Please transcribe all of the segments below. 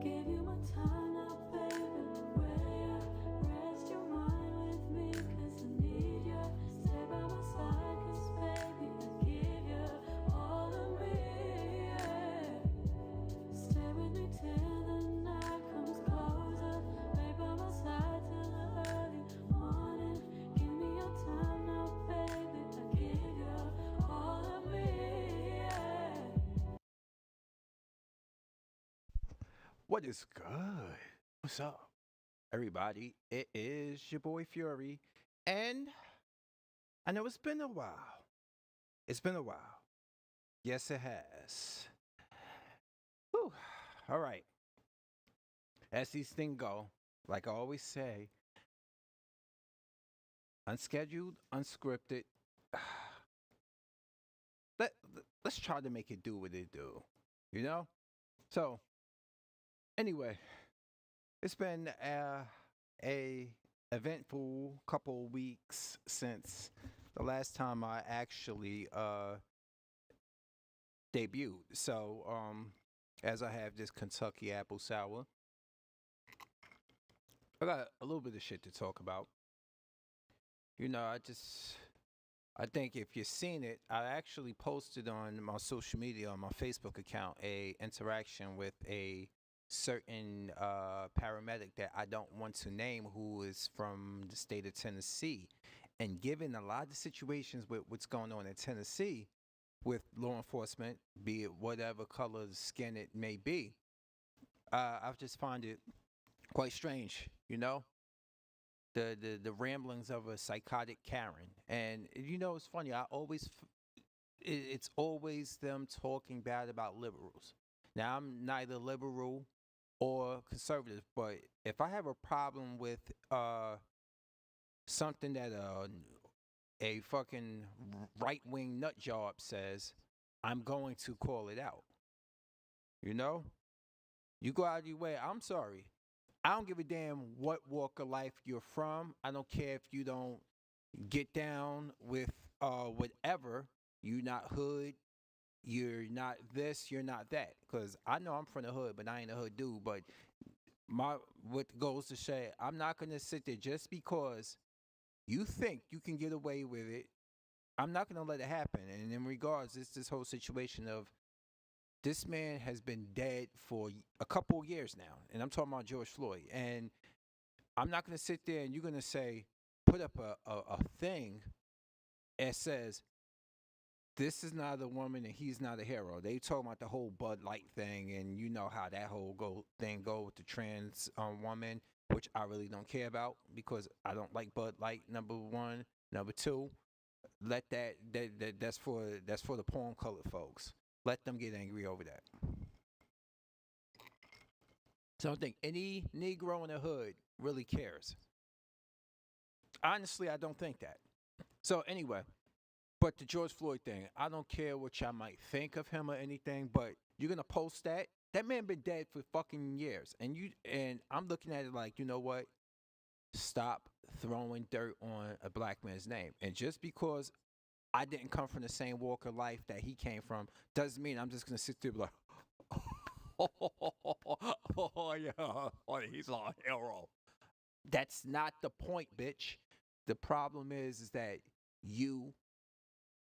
give you my time now, baby. Where you rest your mind with me, 'cause I need you. Stay by my side, 'cause baby, I give you all of me, yeah. Stay with me till the night comes closer. Lay by my side till the early morning. Give me your time now, baby. I give you all of me, yeah. What is good? What's up, everybody? It is your boy Fury, and I know it's been a while. It's been a while. Yes, it has. Whew. All right. As these things go, like I always say, unscheduled, unscripted. Let's try to make it do what it do. You know. So anyway, it's been a eventful couple weeks since the last time I actually debuted. So as I have this Kentucky apple sour, I got a little bit of shit to talk about. You know, I think if you've seen it, I actually posted on my social media on my Facebook account a interaction with a certain paramedic that I don't want to name, who is from the state of Tennessee. And given a lot of situations with what's going on in Tennessee with law enforcement, be it whatever color of skin it may be, I've just find it quite strange, you know, the ramblings of a psychotic Karen. And you know, it's funny. It's always them talking bad about liberals. Now I'm neither liberal or conservative, but if I have a problem with something that a fucking right wing nut job says, I'm going to call it out. You know, you go out of your way. I'm sorry. I don't give a damn what walk of life you're from. I don't care if you don't get down with whatever. You're not hood. You're not this. You're not that. Because I know I'm from the hood, but I ain't a hood dude. But my what goes to say, I'm not gonna sit there just because you think you can get away with it. I'm not gonna let it happen. And in regards, it's this whole situation of this man has been dead for a couple of years now, and I'm talking about George Floyd. And I'm not gonna sit there and you're gonna say, put up a thing that says this is not a woman and he's not a hero. They talking about the whole Bud Light thing, and you know how that whole thing go with the trans woman, which I really don't care about because I don't like Bud Light. Number one, number two, let that's for the porn colored folks. Let them get angry over that. So I don't think any Negro in the hood really cares. Honestly, I don't think that. So anyway, but the George Floyd thing, I don't care what y'all might think of him or anything, but you're gonna post that. That man been dead for fucking years, and I'm looking at it like, you know what? Stop throwing dirt on a black man's name. And just because I didn't come from the same walk of life that he came from doesn't mean I'm just gonna sit there and be like, oh yeah, oh, he's a hero. That's not the point, bitch. The problem is that you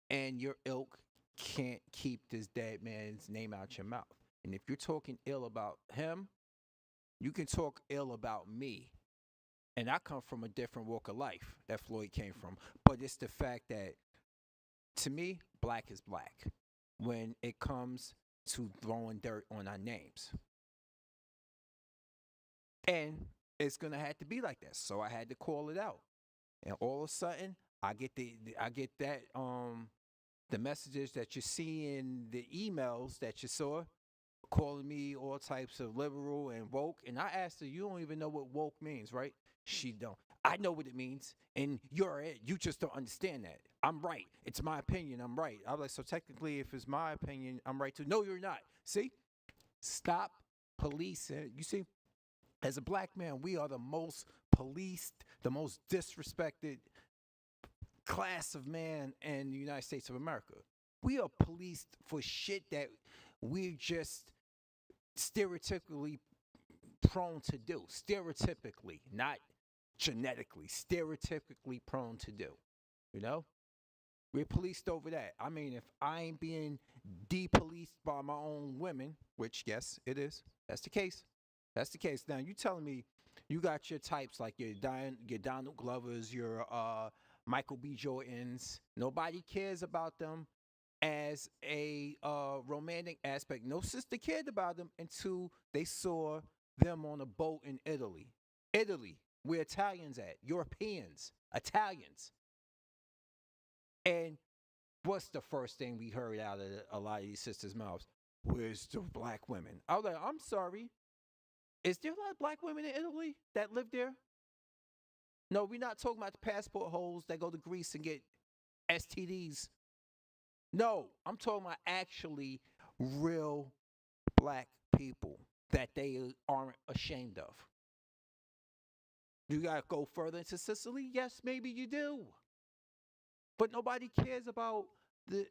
and your ilk can't keep this dead man's name out your mouth. And if you're talking ill about him, you can talk ill about me. And I come from a different walk of life that Floyd came from. But it's the fact that, to me, black is black when it comes to throwing dirt on our names. And it's gonna have to be like that. So I had to call it out. And all of a sudden, I get that the messages that you see in the emails that you saw calling me all types of liberal and woke. And I asked her, you don't even know what woke means, right? She don't. I know what it means, and you're it. You just don't understand that. I'm right. It's my opinion. I'm right. I was like, so technically, if it's my opinion, I'm right too. No, you're not. See? Stop policing. You see, as a black man, we are the most policed, the most disrespected class of man in the United States of America. We are policed for shit that we just stereotypically prone to do, stereotypically, not genetically, stereotypically prone to do. You know? We're policed over that. I mean, if I ain't being de-policed by my own women, which yes, it is. That's the case. That's the case. Now you telling me you got your types like your Donald Glovers, your Michael B. Jordans. Nobody cares about them as a romantic aspect. No sister cared about them until they saw them on a boat in Italy. Italy, where Italians at, Europeans, Italians. And what's the first thing we heard out of a lot of these sisters' mouths? Where's the black women? I was like, I'm sorry. Is there a lot of black women in Italy that live there? No, we're not talking about the passport holes that go to Greece and get STDs. No, I'm talking about actually real black people that they aren't ashamed of. You gotta go further into Sicily? Yes, maybe you do. But nobody cares about the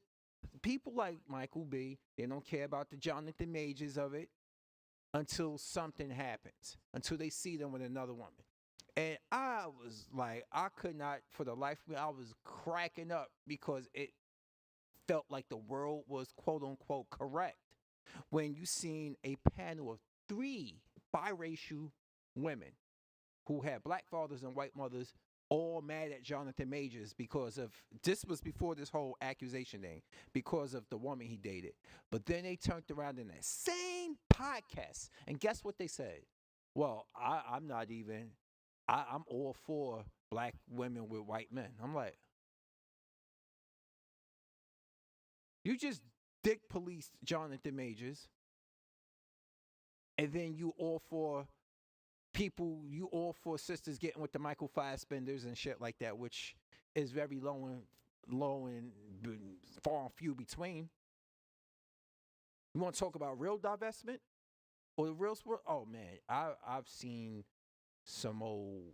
people like Michael B. They don't care about the Jonathan Majors of it until something happens, until they see them with another woman. And I was like, I could not, for the life of me, I was cracking up because it felt like the world was quote unquote correct when you seen a panel of three biracial women who had black fathers and white mothers all mad at Jonathan Majors because of this was before this whole accusation thing, because of the woman he dated. But then they turned around in that same podcast, and guess what they said? Well, I'm not even. I'm all for black women with white men. I'm like, you just dick policed Jonathan Majors, and then you all for people, you all for sisters getting with the Michael Fassbenders and shit like that, which is very low and far and few between. You want to talk about real divestment or the real sport? Oh man, I've seen some old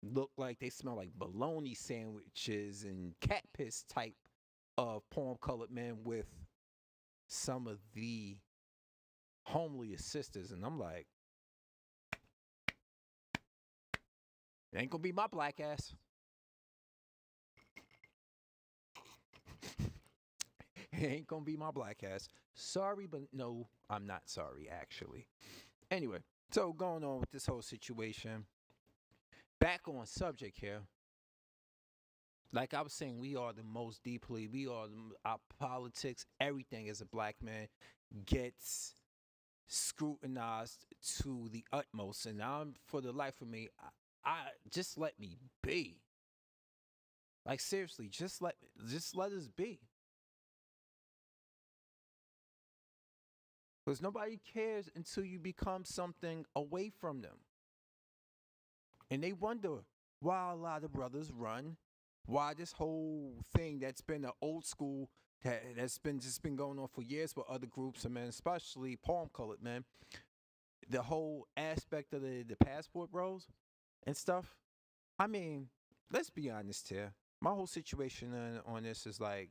look like they smell like bologna sandwiches and cat piss type of palm colored men with some of the homeliest sisters, and I'm like, it ain't gonna be my black ass. It ain't gonna be my black ass. Sorry, but no, I'm not sorry, actually. Anyway, so going on with this whole situation, back on subject here. Like I was saying, we are the most deeply, our politics, everything as a black man gets scrutinized to the utmost. And I'm, for the life of me, I just let me be. Like seriously, just let us be. Because nobody cares until you become something away from them. And they wonder why a lot of brothers run, why this whole thing that's been an old school that's been just been going on for years with other groups of men, especially palm colored men, the whole aspect of the passport bros and stuff. I mean, let's be honest here. My whole situation on this is like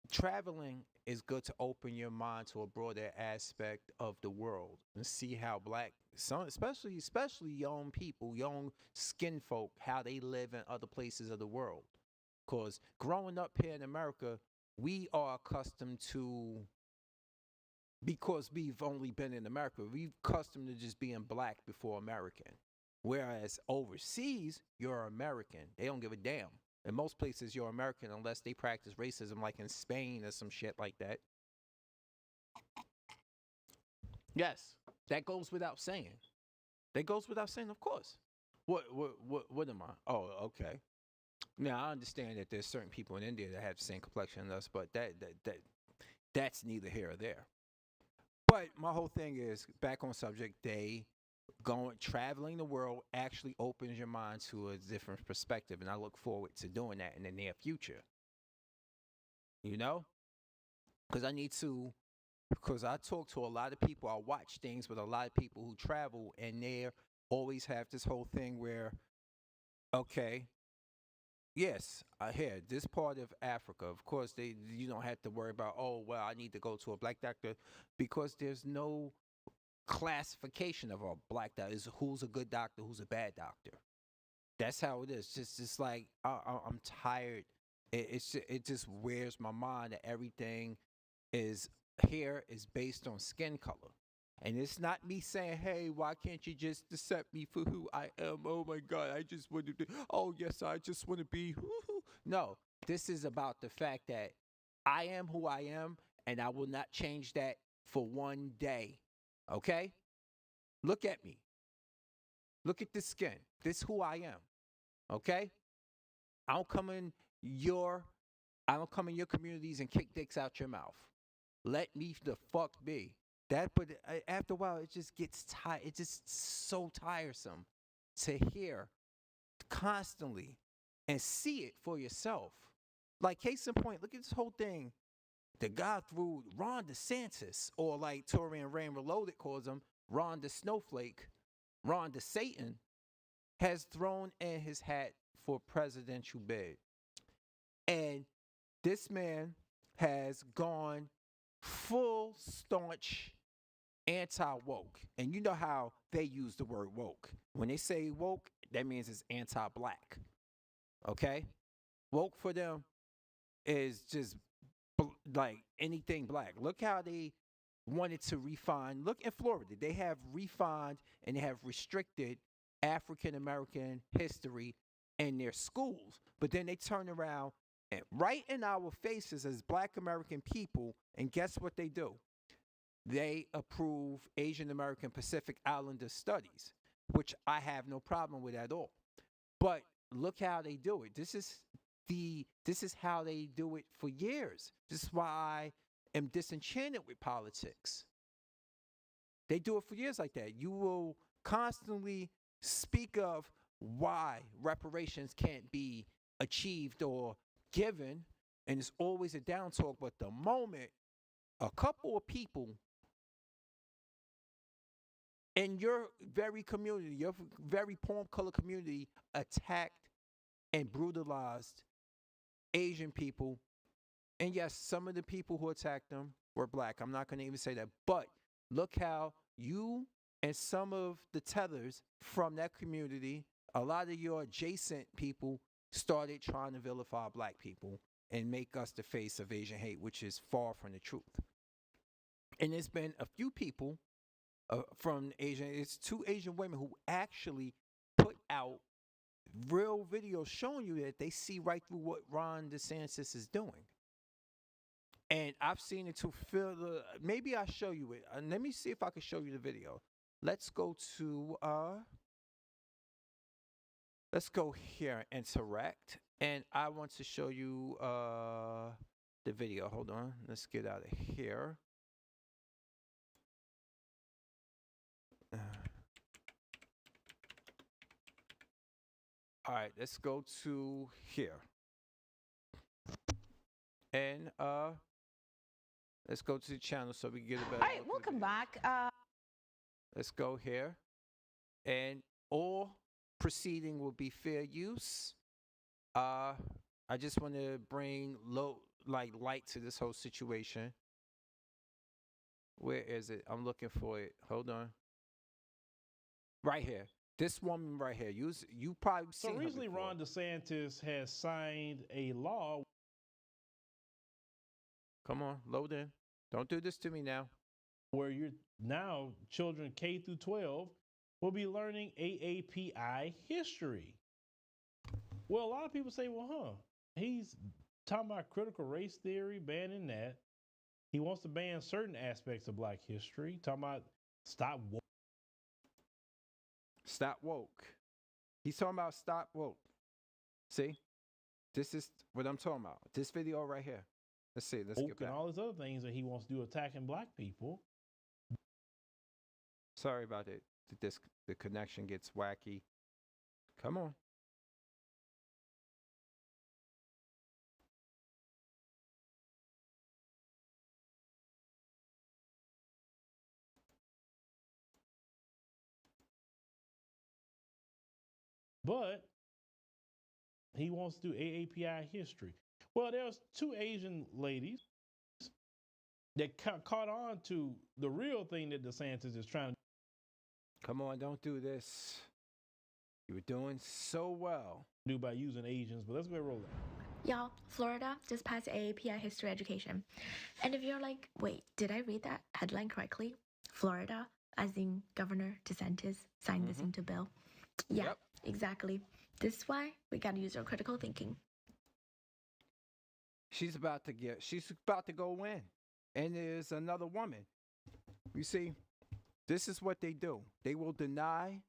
traveling is good to open your mind to a broader aspect of the world and see how black, some especially young people, young skin folk, how they live in other places of the world. Because growing up here in America, we are accustomed to, because we've only been in America, we've accustomed to just being black before American. Whereas overseas, you're American. They don't give a damn. In most places, you're American unless they practice racism, like in Spain or some shit like that. Yes, that goes without saying. That goes without saying, of course. What am I? Oh, okay. Now I understand that there's certain people in India that have the same complexion as us, but that's neither here or there. But my whole thing is back on subject. They going traveling the world actually opens your mind to a different perspective, and I look forward to doing that in the near future. You know, because I need to. Because I talk to a lot of people, I watch things with a lot of people who travel, and they always have this whole thing where, okay, yes, I hear this part of Africa. Of course, you don't have to worry about, oh well, I need to go to a black doctor, because there's no classification of a black doctor. Is who's a good doctor, who's a bad doctor. That's how it is. Just like I'm tired. It just wears my mind that everything is here is based on skin color. And it's not me saying, hey, why can't you just accept me for who I am? Oh my God, I just want to do, oh yes, I just want to be. Woo-hoo. No, this is about the fact that I am who I am, and I will not change that for one day. Okay? Look at me. Look at this skin. This who I am. Okay? I don't come in your I don't come in your communities and kick dicks out your mouth. Let me the fuck be. But after a while, it just gets tired. It's just so tiresome to hear constantly and see it for yourself. Like case in point, look at this whole thing. The guy threw Ron DeSantis, or like Torian Rain Reloaded calls him, Ron the Snowflake, Ron the Satan, has thrown in his hat for presidential bid. And this man has gone full staunch anti-woke. And you know how they use the word woke. When they say woke, that means it's anti-black. Okay? Woke for them is just like anything black. Look how they wanted to refine. Look in Florida. They have refined and they have restricted African American history in their schools. But then they turn around and right in our faces as black American people, and guess what they do? They approve Asian American Pacific Islander studies, which I have no problem with at all. But look how they do it. This is how they do it for years. This is why I am disenchanted with politics. They do it for years like that. You will constantly speak of why reparations can't be achieved or given, and it's always a down talk. But the moment a couple of people in your very community, your very palm color community, attacked and brutalized Asian people, and yes, some of the people who attacked them were black. I'm not going to even say that. But look how you and some of the tethers from that community, a lot of your adjacent people, started trying to vilify black people and make us the face of Asian hate, which is far from the truth. And there's been a few people from Asian, it's 2 Asian women who actually put out real videos showing you that they see right through what Ron DeSantis is doing. And I've seen it to feel maybe I'll show you it. Let me see if I can show you the video. Let's go here, interact. And I want to show you the video. Hold on. Let's get out of here. All right, let's go to here. And let's go to the channel so we can get a better All right, welcome back. Let's go here. And all proceeding will be fair use. I just want to bring light to this whole situation. Where is it? I'm looking for it. Hold on. Right here. This woman right here. You probably seen her recently, before. Ron DeSantis has signed a law. Come on, load in. Don't do this to me now. Where now children K through 12 will be learning AAPI history. Well, a lot of people say, he's talking about critical race theory, banning that. He wants to ban certain aspects of black history, talking about stop woke. Stop woke. He's talking about stop woke. See? This is what I'm talking about. This video right here. Let's see. Let's get back. And all these other things that he wants to do attacking black people. Sorry about it. The connection gets wacky. Come on. But he wants to do AAPI history. Well, there's 2 Asian ladies that caught on to the real thing that DeSantis is trying to Come on, don't do this. You were doing so well. do by using Asians. But let's go roll it. Y'all, Florida just passed AAPI history education. And if you're like, wait, did I read that headline correctly? Florida, as in Governor DeSantis, signed this into bill. Yeah, Yep. exactly. This is why we gotta use our critical thinking. She's about to go in. And there's another woman. You see, this is what they do. They will deny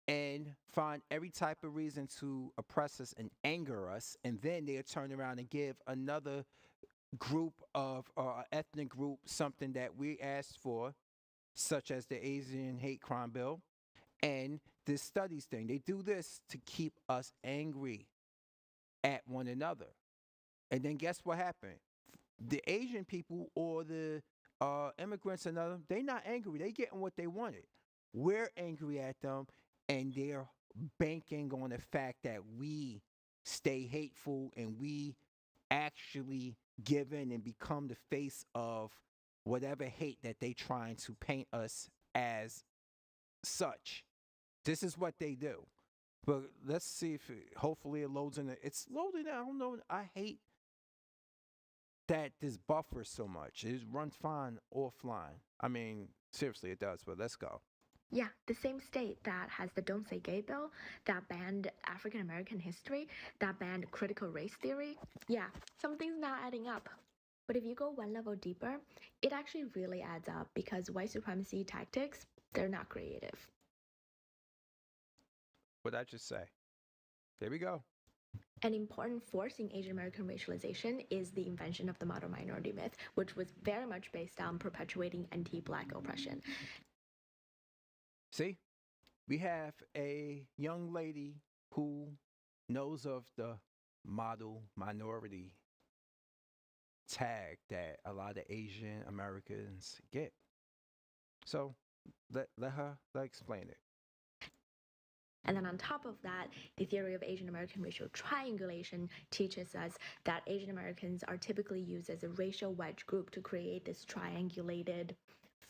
and find every type of reason to oppress us and anger us, and then they'll turn around and give another group of ethnic group something that we asked for, such as the Asian hate crime bill and this studies thing. They do this to keep us angry at one another. And then guess what happened? The Asian people or the immigrants and other, they not angry. They getting what they wanted. We're angry at them, and they're banking on the fact that we stay hateful and we actually give in and become the face of whatever hate that they trying to paint us as such. This is what they do. But let's see if hopefully it loads in. It's loading. I don't know. I hate that this buffers so much. It runs fine offline. I mean, seriously, it does. But let's go. Yeah, the same state that has the Don't Say Gay bill, that banned African American history, that banned critical race theory. Yeah, something's not adding up. But if you go one level deeper, it actually really adds up because white supremacy tactics, they're not creative. What did I just say? There we go. An important force in Asian American racialization is the invention of the model minority myth, which was very much based on perpetuating anti-Black oppression. See, we have a young lady who knows of the model minority tag that a lot of Asian Americans get. So let her explain it. And then on top of that, the theory of Asian American racial triangulation teaches us that Asian Americans are typically used as a racial wedge group to create this triangulated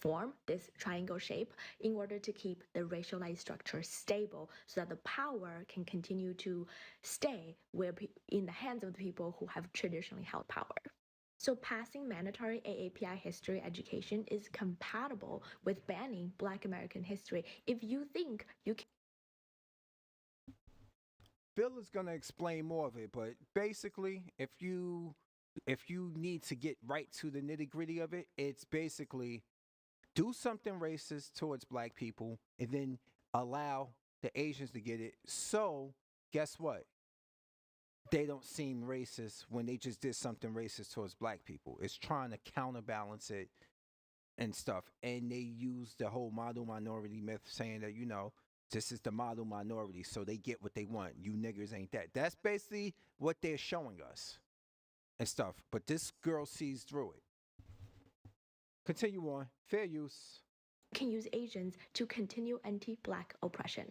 form, this triangle shape, in order to keep the racialized structure stable so that the power can continue to stay in the hands of the people who have traditionally held power. So passing mandatory AAPI history education is compatible with banning Black American history. If you think you can Bill is going to explain more of it, but basically, if you need to get right to the nitty-gritty of it, it's basically do something racist towards Black people and then allow the Asians to get it. So, guess what? They don't seem racist when they just did something racist towards Black people. It's trying to counterbalance it and stuff. And they use the whole model minority myth saying that, this is the model minority, so they get what they want. You niggers ain't that. That's basically what they're showing us and stuff. But this girl sees through it. Continue on. Fair use. can use Asians to continue anti-Black oppression.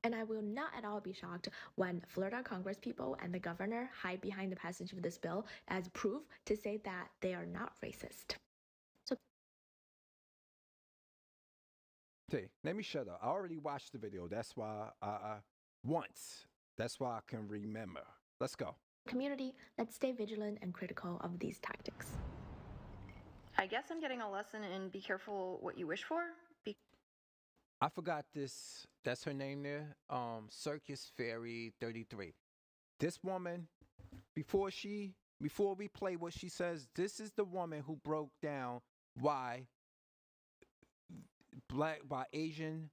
And I will not at all be shocked when Florida Congress people and the governor hide behind the passage of this bill as proof to say that they are not racist. Hey, let me shut up. I already watched the video. That's why once. That's why I can remember. Let's go. Community, let's stay vigilant and critical of these tactics. I guess I'm getting a lesson in be careful what you wish for. I forgot this. That's her name there. Circus Fairy 33. This woman, before we play what she says, this is the woman who broke down why Asian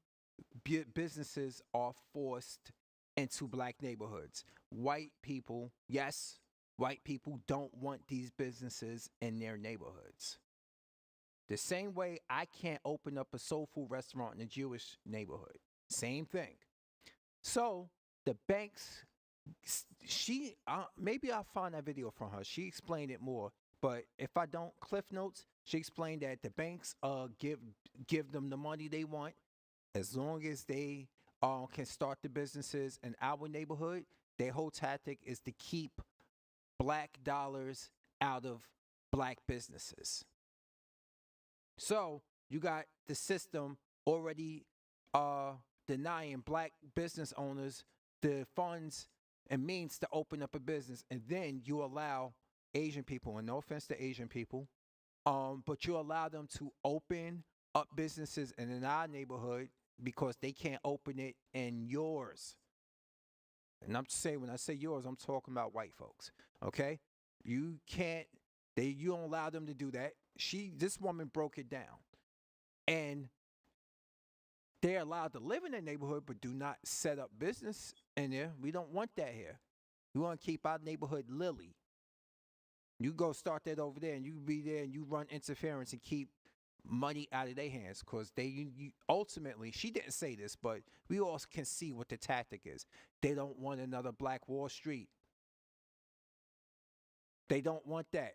businesses are forced into Black neighborhoods. White people, yes, white people don't want these businesses in their neighborhoods. The same way I can't open up a soul food restaurant in a Jewish neighborhood. Same thing. So the banks, maybe I'll find that video from her. She explained it more. But if I don't, Cliff Notes, she explained that the banks give them the money they want as long as they can start the businesses in our neighborhood. Their whole tactic is to keep Black dollars out of Black businesses. So you got the system already denying black business owners the funds and means to open up a business, and then you allow Asian people, and no offense to Asian people, but you allow them to open up businesses in our neighborhood because they can't open it in yours. And I'm saying, when I say yours, I'm talking about white folks. Okay, you can't. You don't allow them to do that. This woman broke it down, and they're allowed to live in their neighborhood, but do not set up business in there. We don't want that here. We want to keep our neighborhood lily. You go start that over there, and you be there, and you run interference and keep money out of their hands, because ultimately, she didn't say this, but we all can see what the tactic is. They don't want another Black Wall Street. They don't want that.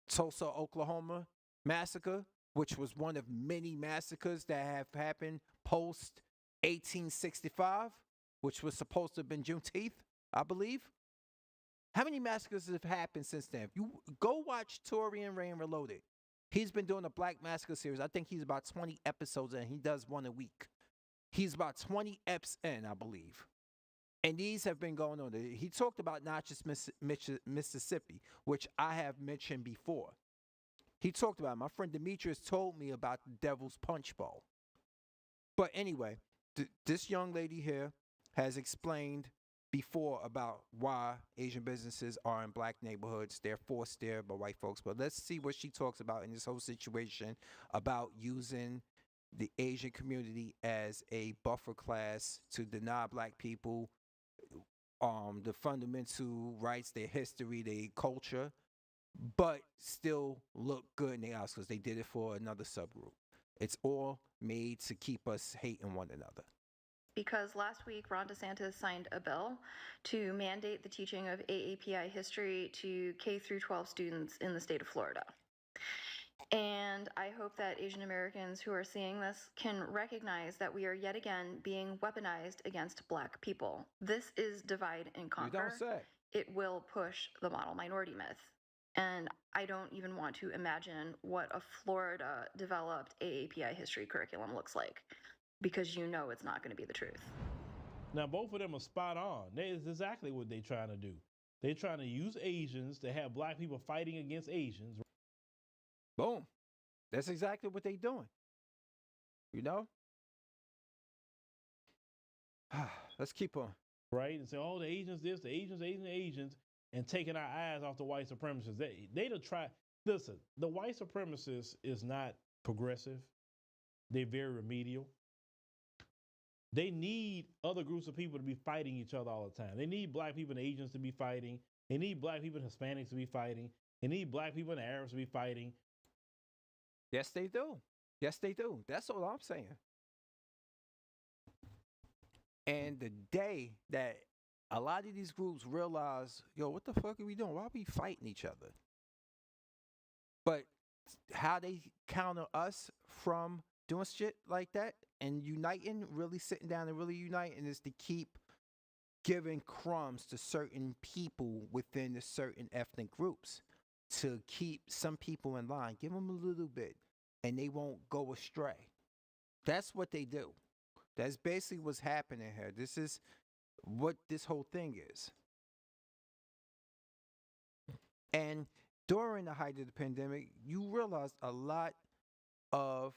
Tulsa, Oklahoma massacre, which was one of many massacres that have happened post 1865, which was supposed to have been Juneteenth, I believe. How many massacres have happened since then? If you go watch Torian Rain Reloaded, he's been doing a Black Massacre series. I think he's about 20 episodes in. He does one a week. He's about 20 eps in, I believe. And these have been going on. He talked about Natchez, Mississippi, which I have mentioned before. He talked about it. My friend Demetrius told me about the Devil's Punch Bowl. But anyway, this young lady here has explained before about why Asian businesses are in black neighborhoods. They're forced there by white folks. But let's see what she talks about in this whole situation about using the Asian community as a buffer class to deny black people the fundamental rights, their history, their culture, but still look good in their eyes because they did it for another subgroup. It's all made to keep us hating one another. Because last week, Ron DeSantis signed a bill to mandate the teaching of AAPI history to K through 12 students in the state of Florida. And I hope that Asian Americans who are seeing this can recognize that we are yet again being weaponized against black people. This is divide and conquer. You don't say. It will push the model minority myth. And I don't even want to imagine what a Florida developed AAPI history curriculum looks like, because you know it's not going to be the truth. Now, both of them are spot on. That is exactly what they're trying to do. They're trying to use Asians to have black people fighting against Asians. Boom. That's exactly what they're doing. You know? Let's keep on. Right? And say, oh, the Asians this, the Asians, and taking our eyes off the white supremacists. They'd have tried. Listen, the white supremacist is not progressive. They're very remedial. They need other groups of people to be fighting each other all the time. They need black people and Asians to be fighting. They need black people and Hispanics to be fighting. They need black people and Arabs to be fighting. Yes, they do. Yes, they do. That's all I'm saying. And the day that a lot of these groups realize, yo, what the fuck are we doing? Why are we fighting each other? But how they counter us from doing shit like that and uniting, really sitting down and really uniting, is to keep giving crumbs to certain people within the certain ethnic groups, to keep some people in line. Give them a little bit and they won't go astray. That's what they do. That's basically what's happening here. This is what this whole thing is. And during the height of the pandemic, you realized a lot of,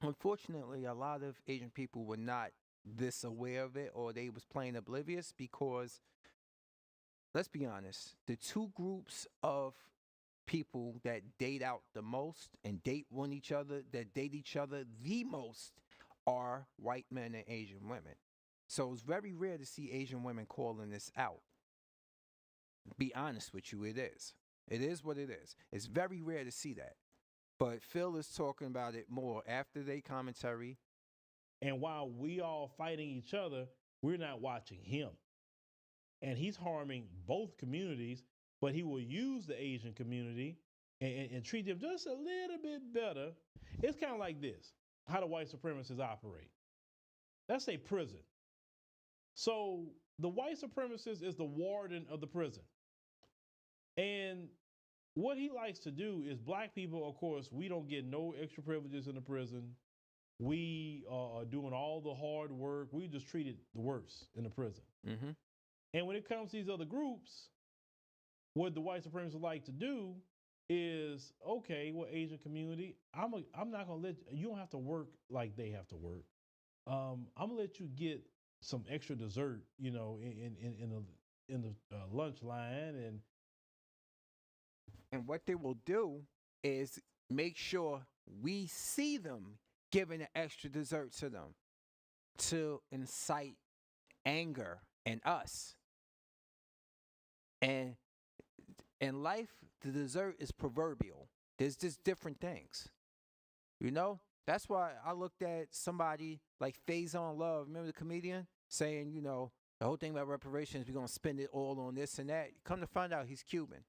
unfortunately, a lot of Asian people were not this aware of it, or they was plain oblivious, because let's be honest, the two groups of people that date out the most and date each other the most are white men and Asian women. So it's very rare to see Asian women calling this out. Be honest with you, it is. It is what it is. It's very rare to see that. But Phil is talking about it more after their commentary. And while we all fighting each other, we're not watching him. And he's harming both communities, but he will use the Asian community and treat them just a little bit better. It's kind of like this, how the white supremacists operate. That's a prison. So the white supremacist is the warden of the prison. And what he likes to do is black people, of course, we don't get no extra privileges in the prison. We are doing all the hard work. We just treated the worst in the prison. Mm-hmm. And when it comes to these other groups, what the white supremacists like to do is, okay, well, Asian community, I'm not gonna let you don't have to work like they have to work. I'm gonna let you get some extra dessert, you know, in the lunch line, And what they will do is make sure we see them giving an extra dessert to them to incite anger in us. And in life, the dessert is proverbial. There's just different things. You know? That's why I looked at somebody like Faison Love, remember the comedian? Saying, you know, the whole thing about reparations, we're going to spend it all on this and that. Come to find out he's Cuban.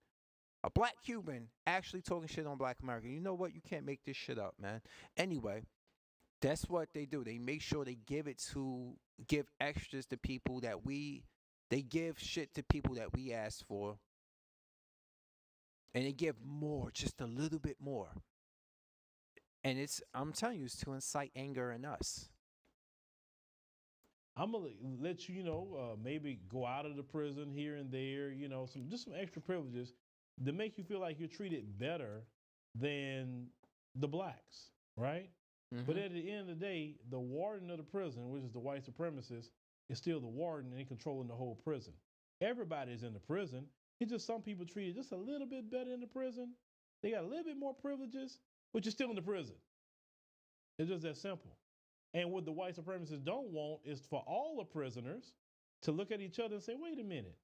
A black Cuban actually talking shit on black America. You know what? You can't make this shit up, man. Anyway, that's what they do. They make sure they give extras to people that they give shit to people that we ask for. And they give more, just a little bit more. And I'm telling you, it's to incite anger in us. I'm gonna let you know, maybe go out of the prison here and there, you know, some extra privileges to make you feel like you're treated better than the blacks, right? Mm-hmm. But at the end of the day, the warden of the prison, which is the white supremacist, is still the warden and controlling the whole prison. Everybody's in the prison. It's just some people treated just a little bit better in the prison. They got a little bit more privileges, but you're still in the prison. It's just that simple. And what the white supremacists don't want is for all the prisoners to look at each other and say, wait a minute,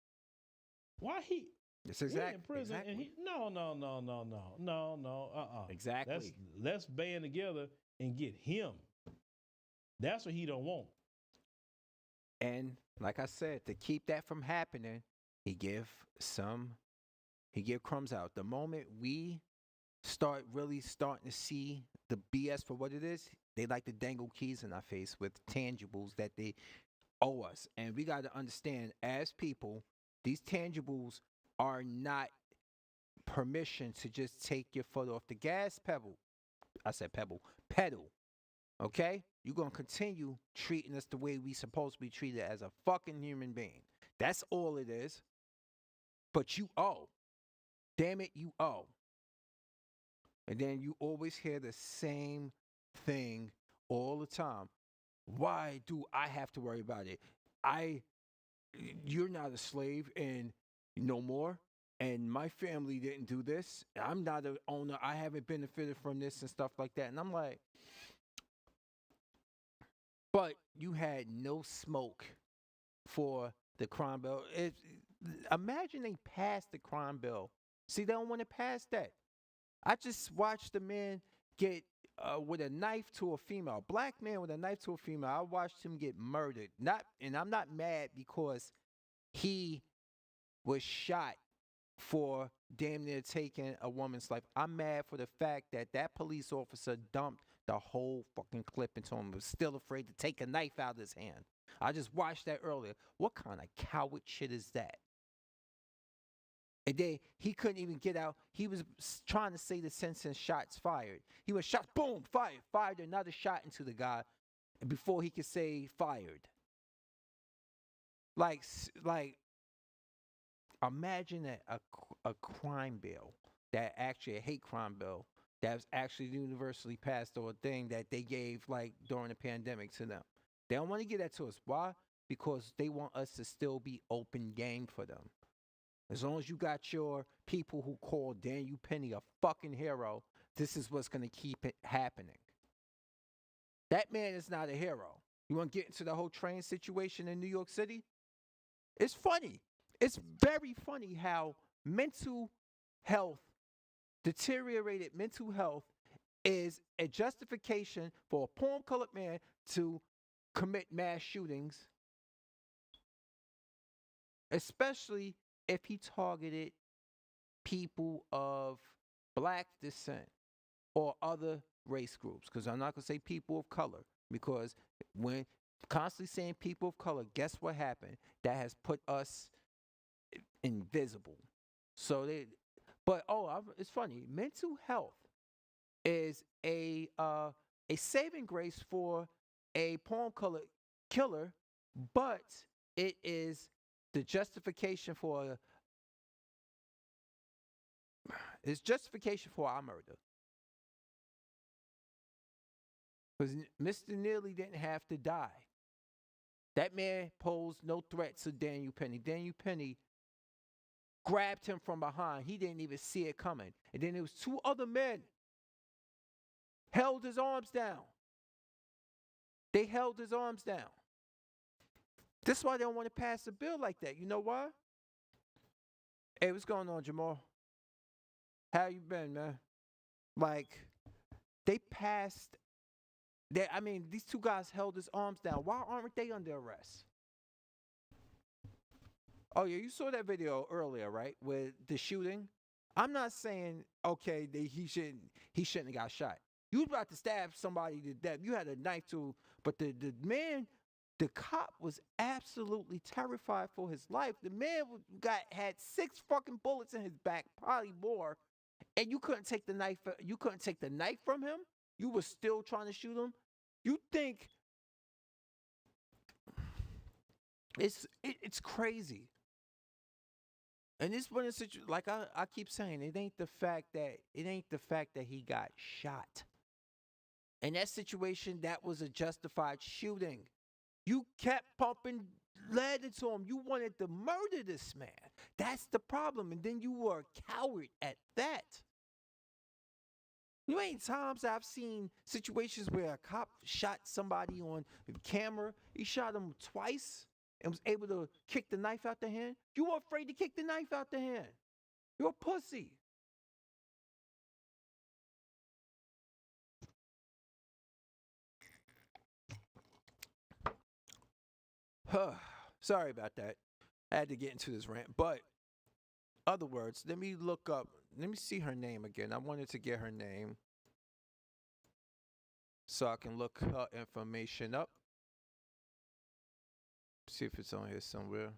why he It's we're in prison and he no. Exactly. Let's band together and get him. That's what he don't want. And like I said, to keep that from happening, he give crumbs out. The moment we start really starting to see the BS for what it is, they like to dangle keys in our face with tangibles that they owe us. And we got to understand, as people, these tangibles are not permission to just take your foot off the gas pedal. I said pedal. Okay? You're going to continue treating us the way we supposed to be treated as a fucking human being. That's all it is. But you owe. Damn it, you owe. And then you always hear the same thing all the time. Why do I have to worry about it? You're not a slave and no more. And my family didn't do this. I'm not an owner. I haven't benefited from this and stuff like that. And I'm like, but you had no smoke for the crime bill. Imagine they passed the crime bill. See, they don't want to pass that. I just watched a man get with a knife to a female, a black man with a knife to a female. I watched him get murdered. And I'm not mad because he was shot for damn near taking a woman's life. I'm mad for the fact that that police officer dumped the whole fucking clip into him. Was still afraid to take a knife out of his hand. I just watched that earlier. What kind of coward shit is that? And then he couldn't even get out. He was trying to say the sentence and shots fired. He was shot, boom, fired. Fired another shot into the guy before he could say fired. Like imagine a crime bill that actually, a hate crime bill that was actually universally passed, or a thing that they gave like during the pandemic to them. They don't want to give that to us. Why? Because they want us to still be open game for them. As long as you got your people who call Daniel Penny a fucking hero, this is what's going to keep it happening. That man is not a hero. You want to get into the whole train situation in New York City? It's funny. It's very funny how mental health, deteriorated mental health, is a justification for a palm-colored man to commit mass shootings, especially if he targeted people of black descent or other race groups. Because I'm not going to say people of color, because when constantly saying people of color, guess what happened? That has put us invisible. So But it's funny. Mental health is a saving grace for a porn color killer, but it is the justification for it's justification for our murder. Because Mr. Neely didn't have to die. That man posed no threat to Daniel Penny. Daniel Penny grabbed him from behind. He didn't even see it coming. And then there was two other men held his arms down. They held his arms down. This is why they don't want to pass a bill like that. You know why? Hey, what's going on, Jamal? How you been, man? Like, they passed. These two guys held his arms down. Why aren't they under arrest? Oh yeah, you saw that video earlier, right? With the shooting. I'm not saying okay that he shouldn't have got shot. You was about to stab somebody to death. You had a knife to, but the man, the cop was absolutely terrified for his life. The man had 6 fucking bullets in his back, probably more, and you couldn't take the knife. You couldn't take the knife from him. You were still trying to shoot him. You think it's crazy. And this one is like I keep saying, it ain't the fact that he got shot. In that situation, that was a justified shooting. You kept pumping lead into him. You wanted to murder this man. That's the problem. And then you were a coward at that. You ain't times I've seen situations where a cop shot somebody on camera. He shot him twice and was able to kick the knife out the hand. You were afraid to kick the knife out the hand. You're a pussy. Sorry about that. I had to get into this rant. But, other words, let me see her name again. I wanted to get her name so I can look her information up. See if it's on here somewhere.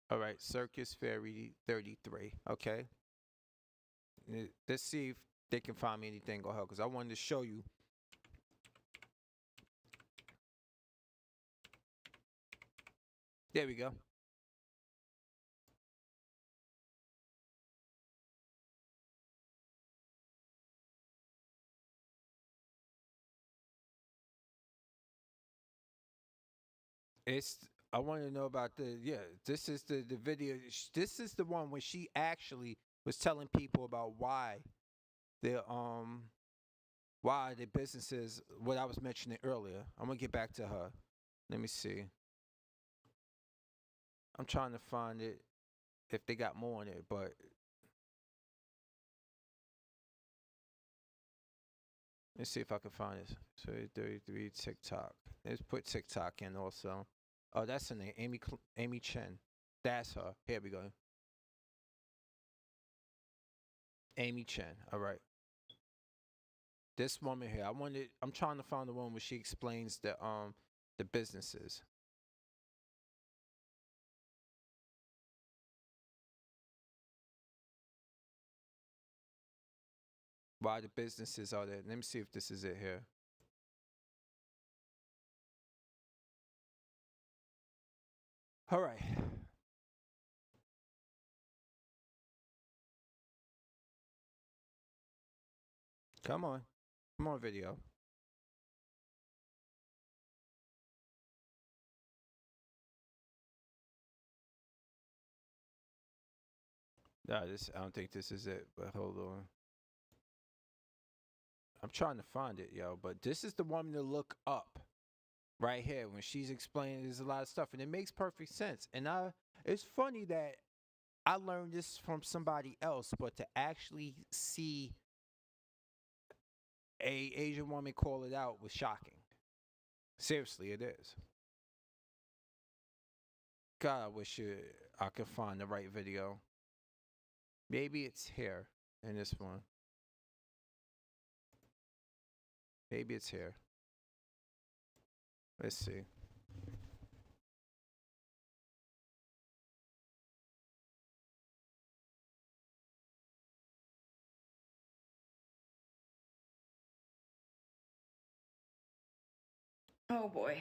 All right, Circus Ferry 33. Okay. Let's see if they can find me anything on her, because I wanted to show you. There we go. I want to know about this is the video. This is the one where she actually was telling people about why the businesses, what I was mentioning earlier. I'm gonna get back to her. Let me see. I'm trying to find it if they got more on it, but let's see if I can find this. So 33 TikTok. Let's put TikTok in also. Oh, that's her name, Amy Chen. That's her. Here we go. Amy Chen. All right. This woman here. I'm trying to find the one where she explains the businesses. Why the businesses are there. Let me see if this is it here. All right. Come on. Come on, video. Nah, I don't think this is it, but hold on. I'm trying to find it, yo, but this is the woman to look up right here when she's explaining. There's a lot of stuff, and it makes perfect sense. And it's funny that I learned this from somebody else, but to actually see a Asian woman call it out was shocking. Seriously, it is. God, I wish I could find the right video. Maybe it's here in this one. Maybe it's here. Let's see. Oh boy.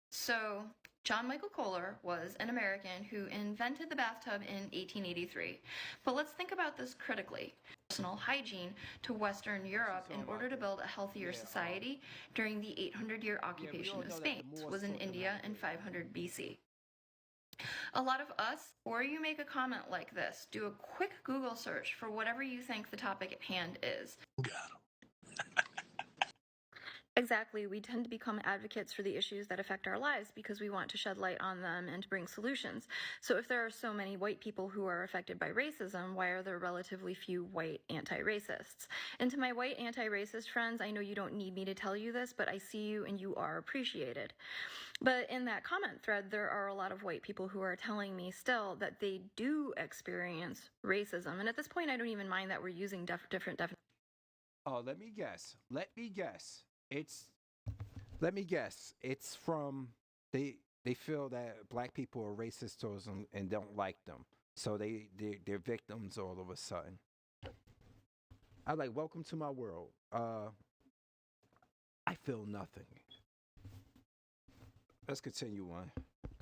So, John Michael Kohler was an American who invented the bathtub in 1883. But let's think about this critically. Personal hygiene to Western Europe in order to build a healthier society during the 800-year occupation of Spain was in India in 500 BC. A lot of us, or you make a comment like this, do a quick Google search for whatever you think the topic at hand is. Exactly, we tend to become advocates for the issues that affect our lives because we want to shed light on them and bring solutions. So if there are so many white people who are affected by racism, why are there relatively few white anti-racists? And to my white anti-racist friends, I know you don't need me to tell you this, but I see you and you are appreciated. But in that comment thread, there are a lot of white people who are telling me still that they do experience racism. And at this point, I don't even mind that we're using different definitions. Oh, let me guess. Let me guess. It's from they feel that black people are racist towards them and don't like them, so they're victims all of a sudden. I like welcome to my world. I feel nothing. Let's continue on.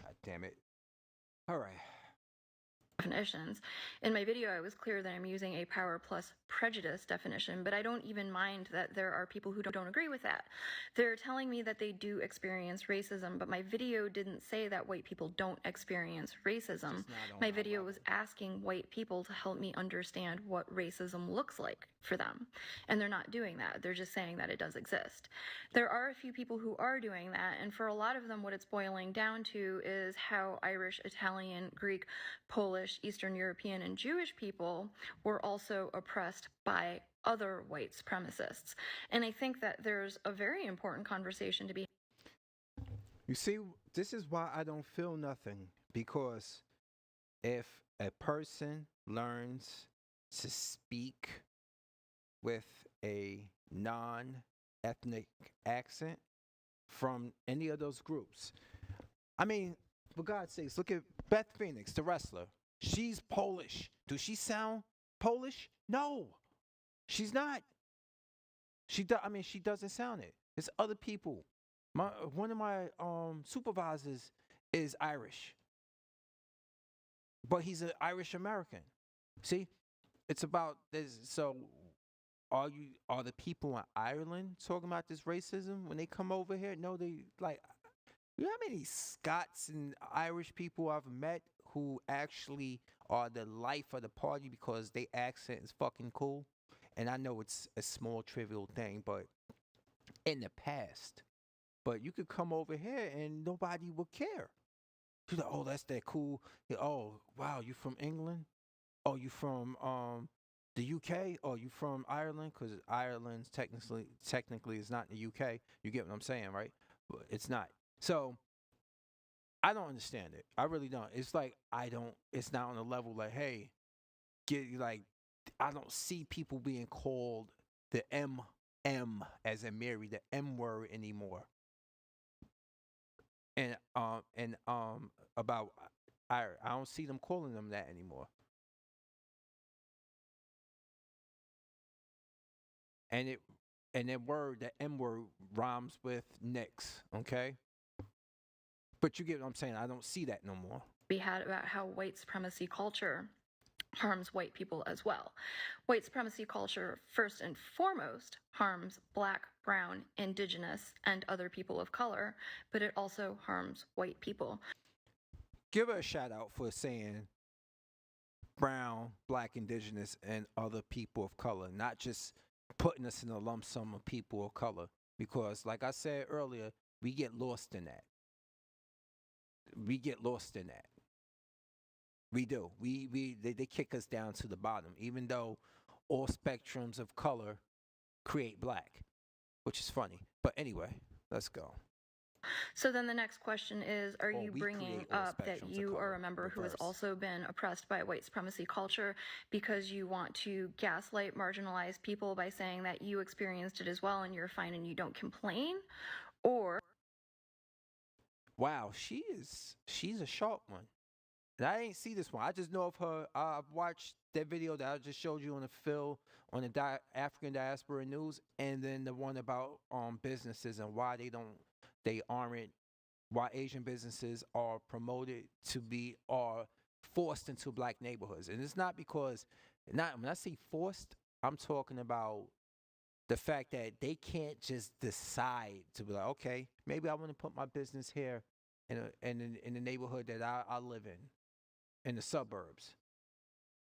God damn it. All right. Definitions. In my video, I was clear that I'm using a power plus prejudice definition, but I don't even mind that there are people who don't agree with that. They're telling me that they do experience racism, but my video didn't say that white people don't experience racism. My video was asking white people to help me understand what racism looks like for them. And they're not doing that. They're just saying that it does exist. There are a few people who are doing that, and for a lot of them, what it's boiling down to is how Irish, Italian, Greek, Polish, Eastern European, and Jewish people were also oppressed by other white supremacists. And I think that there's a very important conversation to be. You see, this is why I don't feel nothing, because if a person learns to speak with a non-ethnic accent from any of those groups, I mean, for God's sakes, look at Beth Phoenix, the wrestler. She's Polish. Does she sound Polish? No, she's not. She doesn't sound it. It's other people. One of my supervisors is Irish, but he's an Irish American. See, it's about this. So, are the people in Ireland talking about this racism when they come over here? No, they like. You know how many Scots and Irish people I've met who actually are the life of the party because their accent is fucking cool? And I know it's a small, trivial thing, but in the past. But you could come over here and nobody would care. You're like, oh, that's that cool. Oh, wow, you from England? Oh, you from the UK? Oh, you from Ireland? Because Ireland's technically is not in the UK. You get what I'm saying, right? But it's not. So I don't understand it. I really don't. It's like it's not on a level like, hey, I don't see people being called the M as in Mary, the M word anymore. And about I don't see them calling them that anymore. And the M word rhymes with Nix, okay? But you get what I'm saying. I don't see that no more. We had about how white supremacy culture harms white people as well. White supremacy culture, first and foremost, harms Black, brown, indigenous, and other people of color, but it also harms white people. Give her a shout out for saying brown, Black, indigenous, and other people of color, not just putting us in a lump sum of people of color. Because, like I said earlier, we get lost in that. We do. They kick us down to the bottom, even though all spectrums of color create black, which is funny. But anyway, let's go. So then the next question is, are you bringing up that you are a member who has also been oppressed by white supremacy culture because you want to gaslight marginalized people by saying that you experienced it as well and you're fine and you don't complain? Or wow, she's a sharp one. And I ain't see this one. I just know of her. I've watched that video that I just showed you on the Phil on the African Diaspora News, and then the one about businesses and why they don't they aren't, why Asian businesses are promoted to be, are forced into black neighborhoods. And it's not because, not when I say forced, I'm talking about the fact that they can't just decide to be like, okay, maybe I want to put my business here in the neighborhood that I live in the suburbs.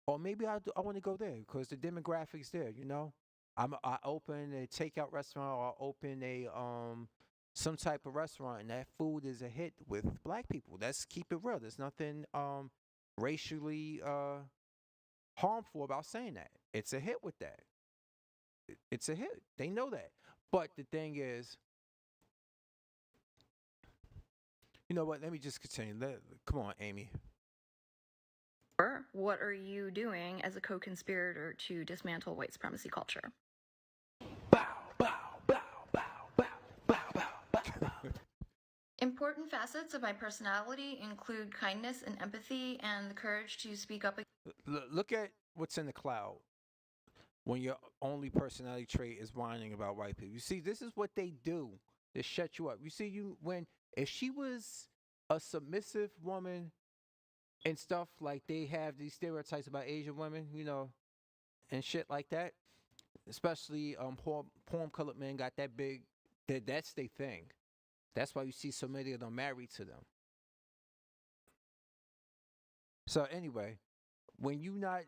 Or maybe I want to go there because the demographics there, you know. I open a takeout restaurant or I open a some type of restaurant and that food is a hit with black people. Let's keep it real. There's nothing racially harmful about saying that. It's a hit with that. It's a hit. They know that. But the thing is, you know what? Let me just continue. Come on, Amy. Or what are you doing as a co-conspirator to dismantle white supremacy culture? Bow, bow, bow, bow, bow, bow, bow, bow. Important facets of my personality include kindness and empathy and the courage to speak up. Look at what's in the cloud when your only personality trait is whining about white people. You see, this is what they do to shut you up. You see, if she was a submissive woman and stuff, like they have these stereotypes about Asian women, you know, and shit like that. Especially poem colored men got that big. That's their thing. That's why you see so many of them married to them. So anyway, when you not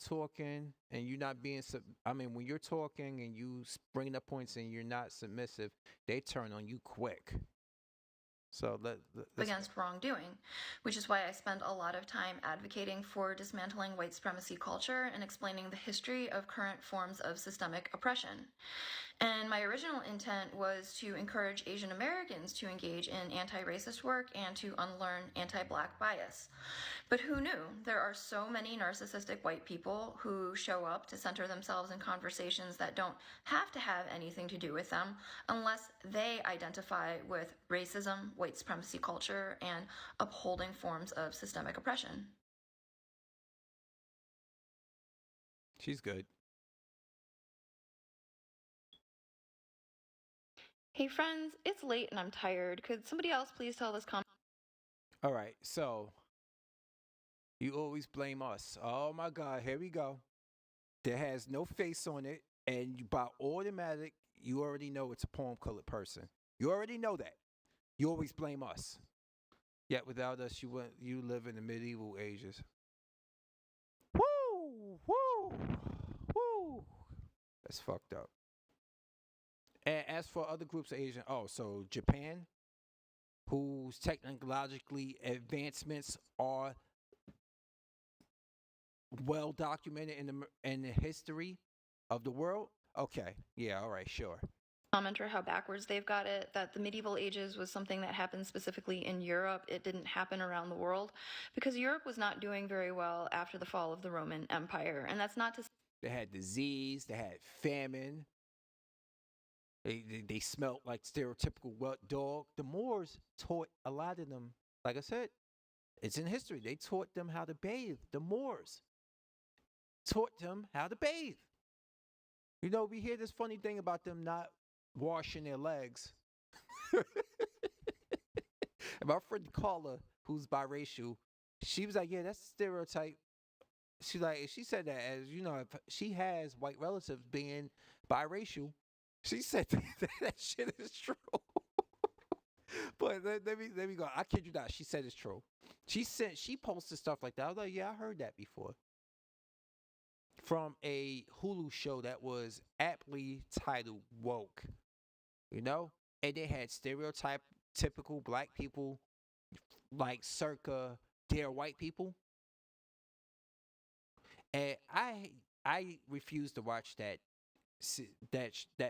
talking and you're not being when you're talking and you bringing up points and you're not submissive, they turn on you quick. So let's against wrongdoing, which is why I spend a lot of time advocating for dismantling white supremacy culture and explaining the history of current forms of systemic oppression. And my original intent was to encourage Asian Americans to engage in anti-racist work and to unlearn anti-black bias. But who knew? There are so many narcissistic white people who show up to center themselves in conversations that don't have to have anything to do with them unless they identify with racism, white supremacy culture, and upholding forms of systemic oppression. She's good. Hey friends, it's late and I'm tired. Could somebody else please tell this comment? All right, so you always blame us. Oh my God, here we go. That has no face on it, and by automatic, you already know it's a poem colored person. You already know that. You always blame us. Yet without us, you live in the medieval ages. Woo, woo, woo. That's fucked up. And as for other groups of Asian, so Japan, whose technologically advancements are well documented in the history of the world. Okay, yeah, all right, sure. Commenter how backwards they've got it, that the medieval ages was something that happened specifically in Europe. It didn't happen around the world because Europe was not doing very well after the fall of the Roman Empire. And that's not to say they had disease, they had famine. They smelt like stereotypical dog. The Moors taught a lot of them, like I said, it's in history. They taught them how to bathe. The Moors taught them how to bathe. You know, we hear this funny thing about them not washing their legs. And my friend Carla, who's biracial, she was like, yeah, that's a stereotype. She said that as, you know, if she has white relatives being biracial, she said that shit is true. But let me go. I kid you not. She said it's true. She posted stuff like that. I was like, yeah, I heard that before. From a Hulu show that was aptly titled Woke. You know? And they had typical black people, like circa they're white people. And I refuse to watch that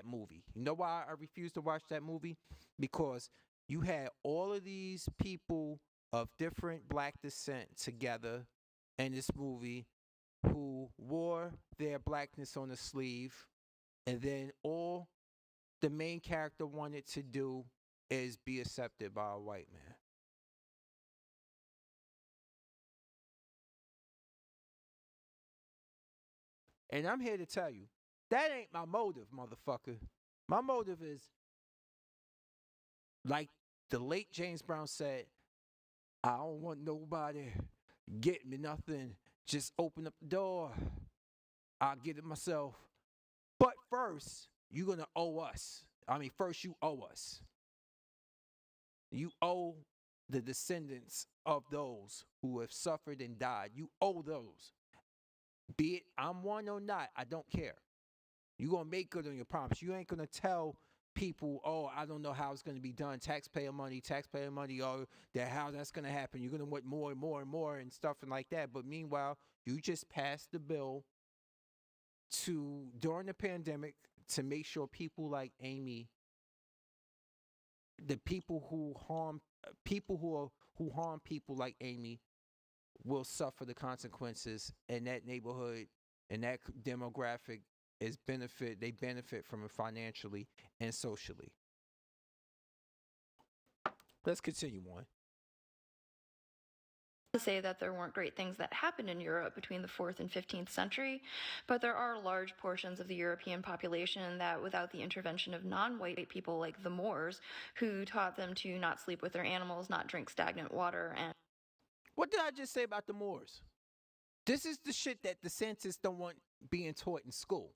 movie. You know why I refuse to watch that movie? Because you had all of these people of different black descent together in this movie who wore their blackness on the sleeve, and then all the main character wanted to do is be accepted by a white man. And I'm here to tell you, that ain't my motive, motherfucker. My motive is like the late James Brown said, I don't want nobody get me nothing. Just open up the door. I'll get it myself. But first, you're going to owe us. First you owe us. You owe the descendants of those who have suffered and died. You owe those. Be it I'm one or not, I don't care. You're going to make good on your promise. You ain't going to tell people, oh, I don't know how it's going to be done. Taxpayer money, oh, how that's going to happen. You're going to want more and more and more and stuff and like that. But meanwhile, you just passed the bill during the pandemic to make sure people like Amy, the people who harm people like Amy, will suffer the consequences, and that neighborhood and that demographic they benefit from it financially and socially. Let's continue on. To say that there weren't great things that happened in Europe between the 4th and 15th century, but there are large portions of the European population that, without the intervention of non-white people like the Moors, who taught them to not sleep with their animals, not drink stagnant water, and... What did I just say about the Moors? This is the shit that the census don't want being taught in school.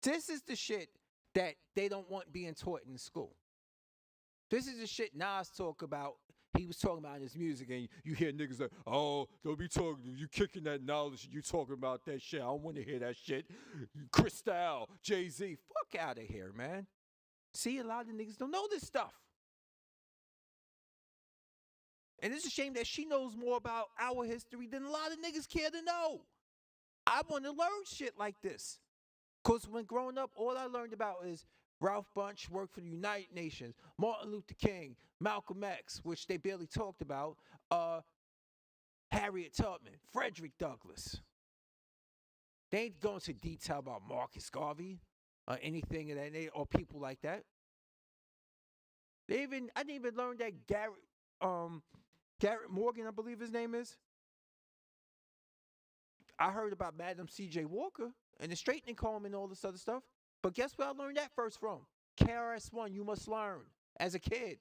This is the shit that they don't want being taught in school. This is the shit Nas talk about. He was talking about in his music, and you hear niggas like, oh, don't be talking, you kicking that knowledge, you talking about that shit. I don't want to hear that shit. Cristal, Jay-Z, fuck out of here, man. See, a lot of niggas don't know this stuff. And it's a shame that she knows more about our history than a lot of niggas care to know. I want to learn shit like this. Because when growing up, all I learned about is Ralph Bunche worked for the United Nations, Martin Luther King, Malcolm X, which they barely talked about, Harriet Tubman, Frederick Douglass. They ain't going into detail about Marcus Garvey or anything of that, or people like that. I didn't even learn that Garrett Morgan, I believe his name is. I heard about Madam C.J. Walker and the straightening comb and all this other stuff. But guess where I learned that first from? KRS-One, You Must Learn, as a kid.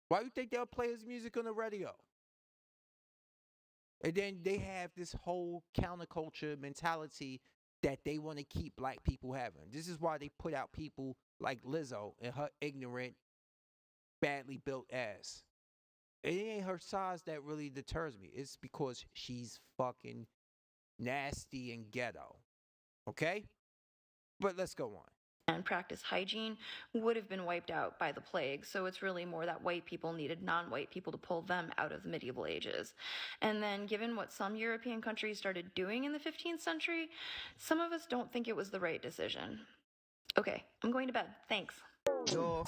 Why do you think they'll play his music on the radio? And then they have this whole counterculture mentality that they want to keep black people having. This is why they put out people like Lizzo and her ignorant, badly built ass. It ain't her size that really deters me. It's because she's fucking nasty and ghetto. Okay? But let's go on. And practice hygiene would have been wiped out by the plague. So it's really more that white people needed non-white people to pull them out of the medieval ages. And then given what some European countries started doing in the 15th century, some of us don't think it was the right decision. Okay, I'm going to bed. Thanks. No,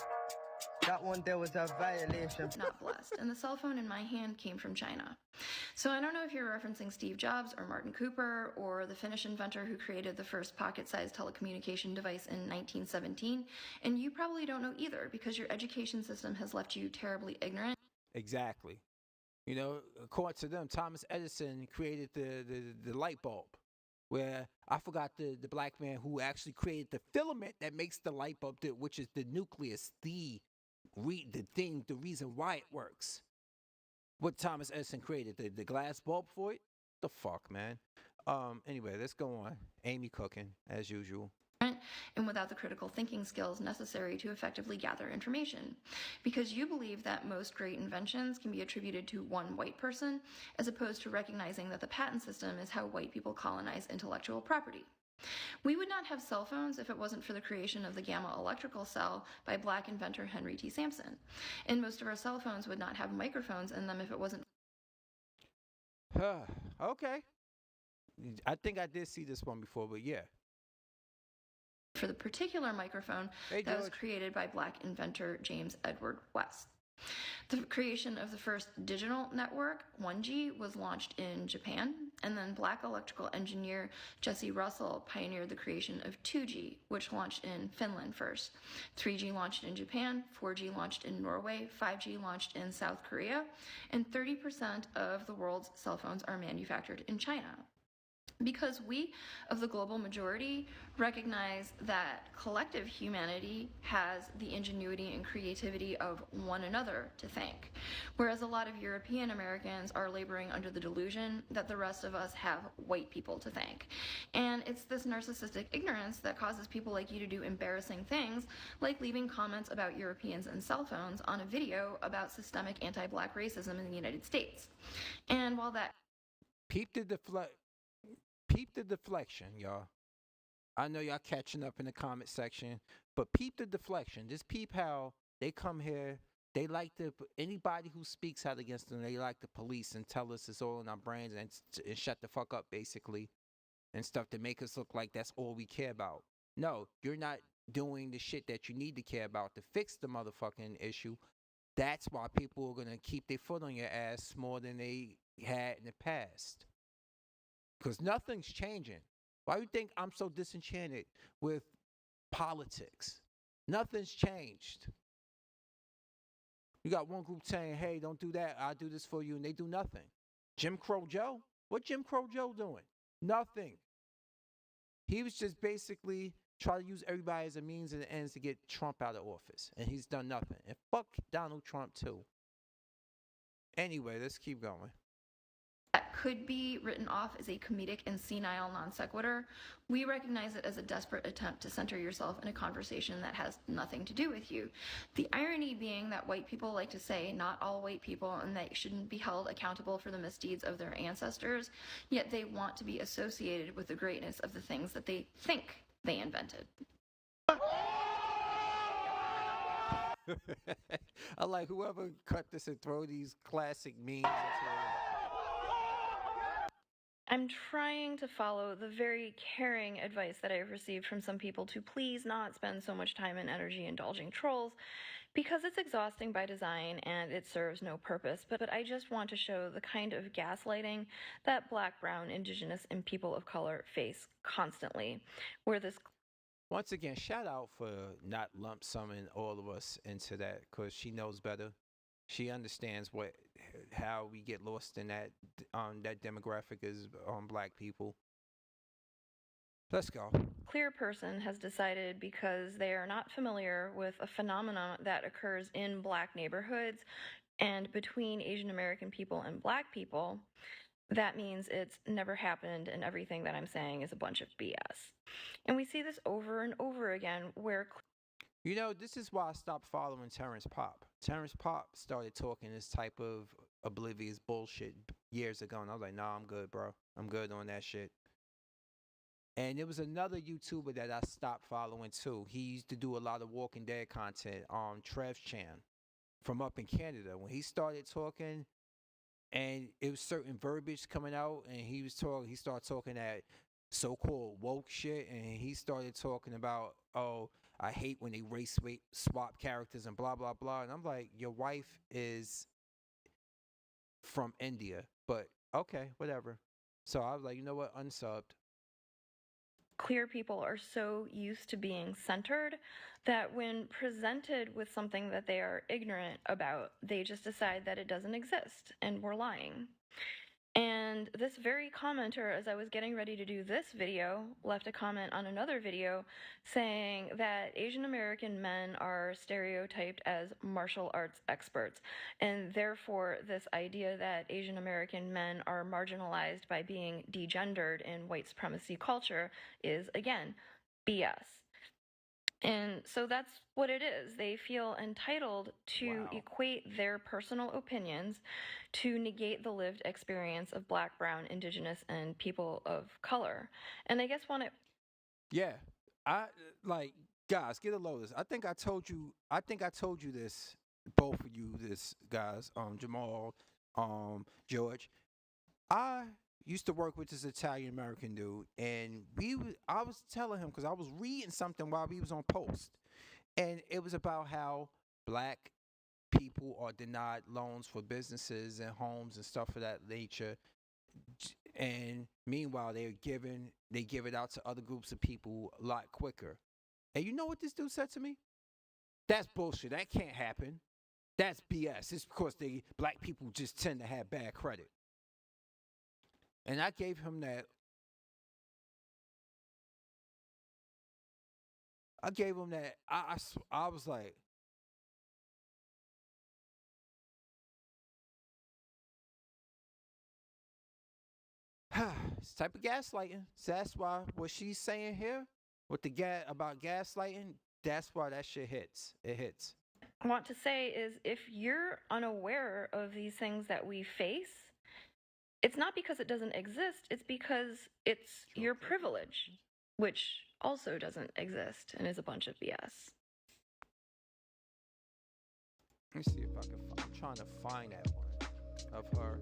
that one there was a violation. Not blessed. And the cell phone in my hand came from China. So I don't know if you're referencing Steve Jobs or Martin Cooper or the Finnish inventor who created the first pocket-sized telecommunication device in 1917. And you probably don't know either because your education system has left you terribly ignorant. Exactly. You know, according to them, Thomas Edison created the light bulb. Where I forgot the black man who actually created the filament that makes the light bulb, which is the nucleus, the reason why it works. What Thomas Edison created, the glass bulb for it? The fuck, man. Anyway, let's go on. Amy cooking, as usual. And without the critical thinking skills necessary to effectively gather information. Because you believe that most great inventions can be attributed to one white person, as opposed to recognizing that the patent system is how white people colonize intellectual property. We would not have cell phones if it wasn't for the creation of the gamma electrical cell by black inventor Henry T. Sampson. And most of our cell phones would not have microphones in them if it wasn't... Okay. I think I did see this one before, but yeah. For the particular microphone that was created by black inventor James Edward West. The creation of the first digital network, 1G, was launched in Japan, and then black electrical engineer Jesse Russell pioneered the creation of 2G, which launched in Finland first. 3G launched in Japan, 4G launched in Norway, 5G launched in South Korea, and 30% of the world's cell phones are manufactured in China. Because we of the global majority recognize that collective humanity has the ingenuity and creativity of one another to thank, whereas a lot of European Americans are laboring under the delusion that the rest of us have white people to thank. And it's this narcissistic ignorance that causes people like you to do embarrassing things, like leaving comments about Europeans and cell phones on a video about systemic anti-black racism in the United States. And while that Peep the deflection, y'all. I know y'all catching up in the comment section, but peep the deflection. Just peep how they come here. They like to anybody who speaks out against them. They like the police and tell us it's all in our brains and shut the fuck up, basically, and stuff to make us look like that's all we care about. No, you're not doing the shit that you need to care about to fix the motherfucking issue. That's why people are gonna keep their foot on your ass more than they had in the past. Because nothing's changing. Why do you think I'm so disenchanted with politics? Nothing's changed. You got one group saying, hey, don't do that. I'll do this for you. And they do nothing. Jim Crow Joe? What Jim Crow Joe doing? Nothing. He was just basically trying to use everybody as a means and ends to get Trump out of office. And he's done nothing. And fuck Donald Trump, too. Anyway, let's keep going. Could be written off as a comedic and senile non sequitur, we recognize it as a desperate attempt to center yourself in a conversation that has nothing to do with you. The irony being that white people like to say not all white people and they shouldn't be held accountable for the misdeeds of their ancestors, yet they want to be associated with the greatness of the things that they think they invented. I like whoever cut this and throw these classic memes into it. I'm trying to follow the very caring advice that I've received from some people to please not spend so much time and energy indulging trolls because it's exhausting by design and it serves no purpose. But I just want to show the kind of gaslighting that Black, Brown, Indigenous, and people of color face constantly, where this Once again, shout out for not lump summing all of us into that because she knows better. She understands how we get lost in that demographic is black people. Let's go. clear person has decided because they are not familiar with a phenomenon that occurs in Black neighborhoods and between Asian American people and Black people, that means it's never happened and everything that I'm saying is a bunch of BS. And we see this over and over again where You know, this is why I stopped following Terrence Pop. Terrence Pop started talking this type of oblivious bullshit years ago, and I was like, nah, I'm good, bro. I'm good on that shit. And there was another YouTuber that I stopped following too. He used to do a lot of Walking Dead content, Trev Chan from up in Canada. When he started talking, and it was certain verbiage coming out, and he started talking that so-called woke shit, and he started talking about, oh, I hate when they race swap characters and blah blah blah. And I'm like, your wife is from India, but okay, whatever. So I was like, you know what, unsubbed. queer people are so used to being centered that when presented with something that they are ignorant about, they just decide that it doesn't exist and we're lying. And this very commenter, as I was getting ready to do this video, left a comment on another video saying that Asian American men are stereotyped as martial arts experts. And therefore, this idea that Asian American men are marginalized by being degendered in white supremacy culture is, again, BS. And so that's what it is. They feel entitled to equate their personal opinions to negate the lived experience of Black, Brown, Indigenous, and people of color. And I guess Yeah, I like guys, get a load of this. I think I told you this, both of you, this guys, Jamal, George. I used to work with this Italian American dude, and I was telling him because I was reading something while we was on post, and it was about how black people are denied loans for businesses and homes and stuff of that nature, and meanwhile they give it out to other groups of people a lot quicker. And you know what this dude said to me? That's bullshit. That can't happen. That's BS. It's because black people just tend to have bad credit. And I gave him that I gave him that. I was like, it's type of gaslighting. So that's why what she's saying here with the about gaslighting, that's why that shit hits. It hits. I want to say is if you're unaware of these things that we face, it's not because it doesn't exist, it's because it's your privilege, which also doesn't exist and is a bunch of BS. Let me see if I can. I'm trying to find that one of her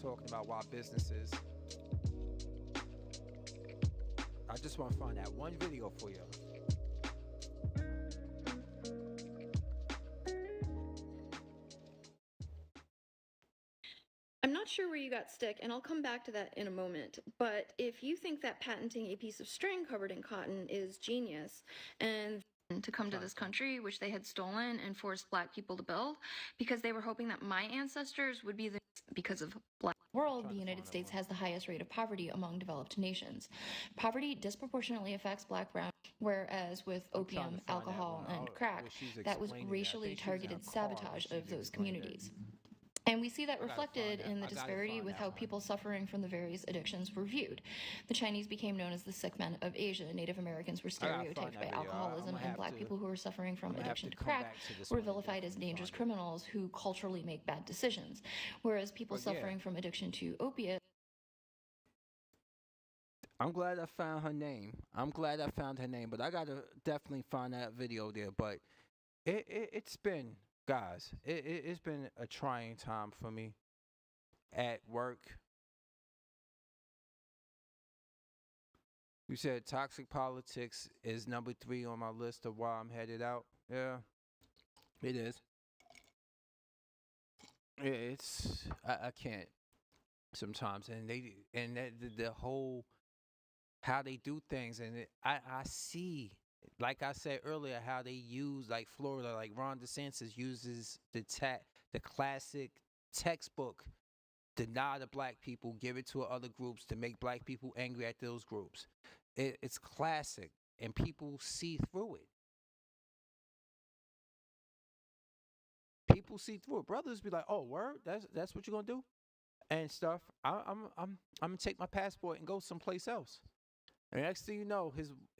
talking about why businesses. I just want to find that one video for you. I'm not sure where you got stick, and I'll come back to that in a moment. But if you think that patenting a piece of string covered in cotton is genius, and to come to this country, which they had stolen and forced black people to build, because they were hoping that my ancestors would be the because of black world, the United States has the highest rate of poverty among developed nations. Poverty disproportionately affects black, brown, whereas with opium, alcohol, and crack, that was racially targeted sabotage of those communities. And we see that reflected in the disparity with how people suffering from the various addictions were viewed. The Chinese became known as the sick men of Asia. Native Americans were stereotyped by alcoholism, and black people who were suffering from addiction to crack were vilified as dangerous criminals who culturally make bad decisions. Whereas people suffering from addiction to opiates. I'm glad I found her name. But I gotta definitely find that video there. But it's been. Guys, it's been a trying time for me at work. You said toxic politics is number 3 on my list of why I'm headed out. Yeah, it is. It's I can't sometimes, and the whole how they do things, and I see. Like I said earlier, how they use, like Florida, like Ron DeSantis uses the classic textbook, deny the black people, give it to other groups to make black people angry at those groups. It's classic, and people see through it. People see through it. Brothers be like, "Oh, word, that's what you're gonna do," and stuff. I'm gonna take my passport and go someplace else. And next thing you know,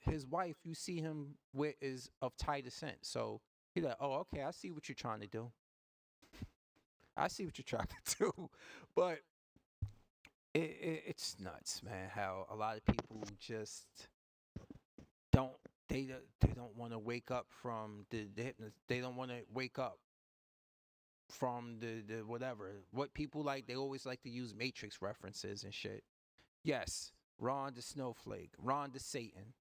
his wife, you see him with is of Thai descent. So he's like, oh, okay, I see what you're trying to do. I see what you're trying to do. But it's nuts, man, how a lot of people just don't want to wake up from the they don't want to wake up from the whatever. What people like, they always like to use Matrix references and shit. Yes. Ron the Snowflake, Ron the Satan,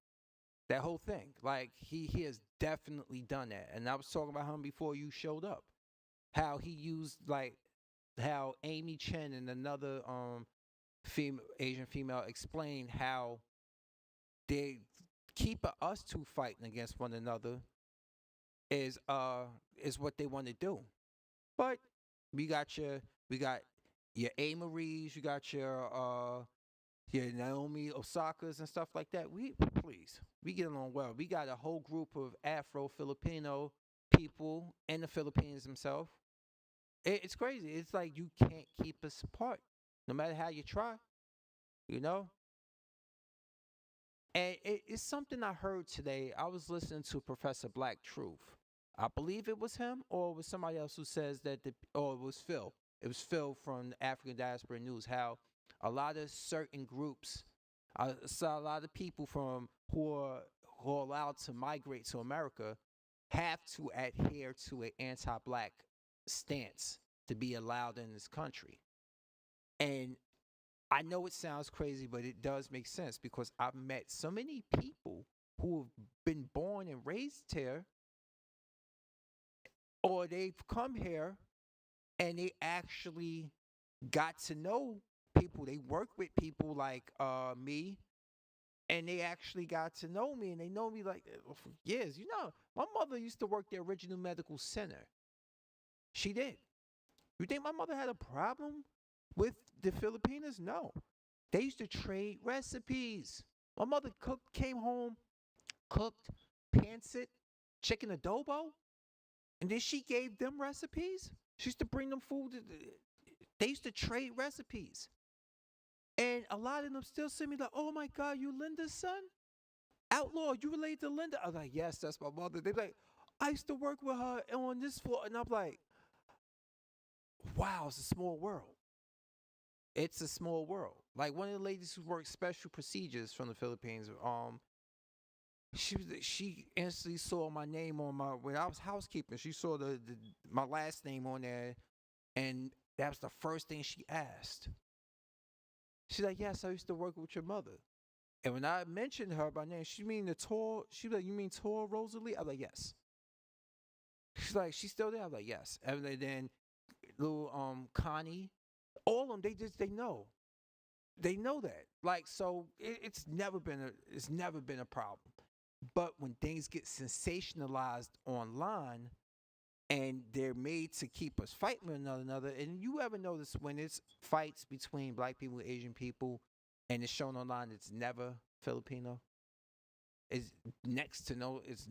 that whole thing. Like, he has definitely done that. And I was talking about him before you showed up. How he used, like, how Amy Chen and another Asian female explained how they keep us two fighting against one another is what they want to do. But we got your A. Marie's, you got your Naomi Osaka's and stuff like that. We get along well. We got a whole group of Afro-Filipino people in the Philippines themselves. It's crazy. It's like you can't keep us apart, no matter how you try. You know. And it's something I heard today. I was listening to Professor Black Truth. I believe it was him, or it was somebody else who says that or it was Phil. It was Phil from the African Diaspora News. How a lot of certain groups, I saw a lot of people who are allowed to migrate to America have to adhere to an anti-black stance to be allowed in this country. And I know it sounds crazy, but it does make sense because I've met so many people who have been born and raised here, or they've come here and they actually got to know people. They work with people like me, and they actually got to know me, and they know me like for years. You know, my mother used to work the Original Medical Center. She did. You think my mother had a problem with the Filipinas? No. They used to trade recipes. My mother came home, cooked pancit chicken adobo, and then she gave them recipes. She used to bring them food. They used to trade recipes. And a lot of them still send me like, oh my God, you Linda's son? Outlaw, you related to Linda? I was like, yes, that's my mother. They're like, I used to work with her on this floor. And I'm like, wow, it's a small world. It's a small world. Like one of the ladies who worked special procedures from the Philippines, she instantly saw my name on when I was housekeeping. She saw my last name on there, and that was the first thing she asked. She's like, yes, I used to work with your mother. And when I mentioned her by name, she mean the tall. She was like, you mean tall Rosalie? I was like, yes. She's like, she's still there. I was like, yes. And then little Connie, all of them, they know. They know that. Like, so it's never been a problem. But when things get sensationalized online and they're made to keep us fighting with one another, and you ever notice when it's fights between black people and Asian people and it's shown online, it's never Filipino? It's next to no, it's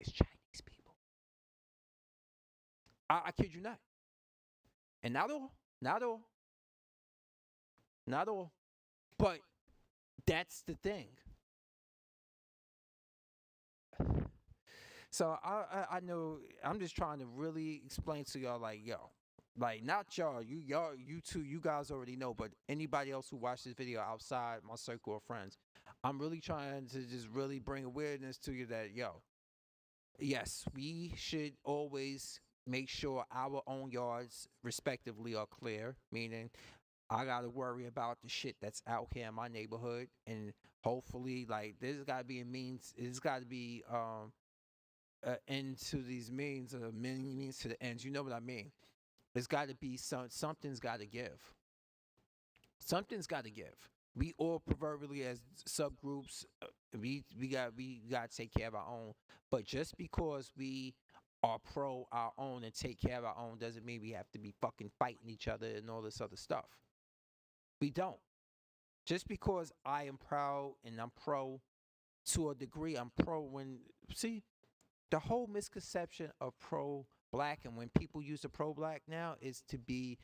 Chinese people. I kid you not. And not all. But that's the thing. So I know I'm just trying to really explain to y'all, like, yo, like, not y'all, you two, you guys already know, but anybody else who watched this video outside my circle of friends, I'm really trying to just really bring awareness to you that, yo, yes, we should always make sure our own yards respectively are clear, meaning I gotta worry about the shit that's out here in my neighborhood, and hopefully, like, there's gotta be there's gotta be end to these means to the ends. You know what I mean? There's gotta be something's gotta give. Something's gotta give. We all proverbially as subgroups, we gotta take care of our own. But just because we are pro our own and take care of our own doesn't mean we have to be fucking fighting each other and all this other stuff. We don't. Just because I am proud and I'm pro to a degree, I'm pro when, see, the whole misconception of pro-black and when people use the pro-black now is to be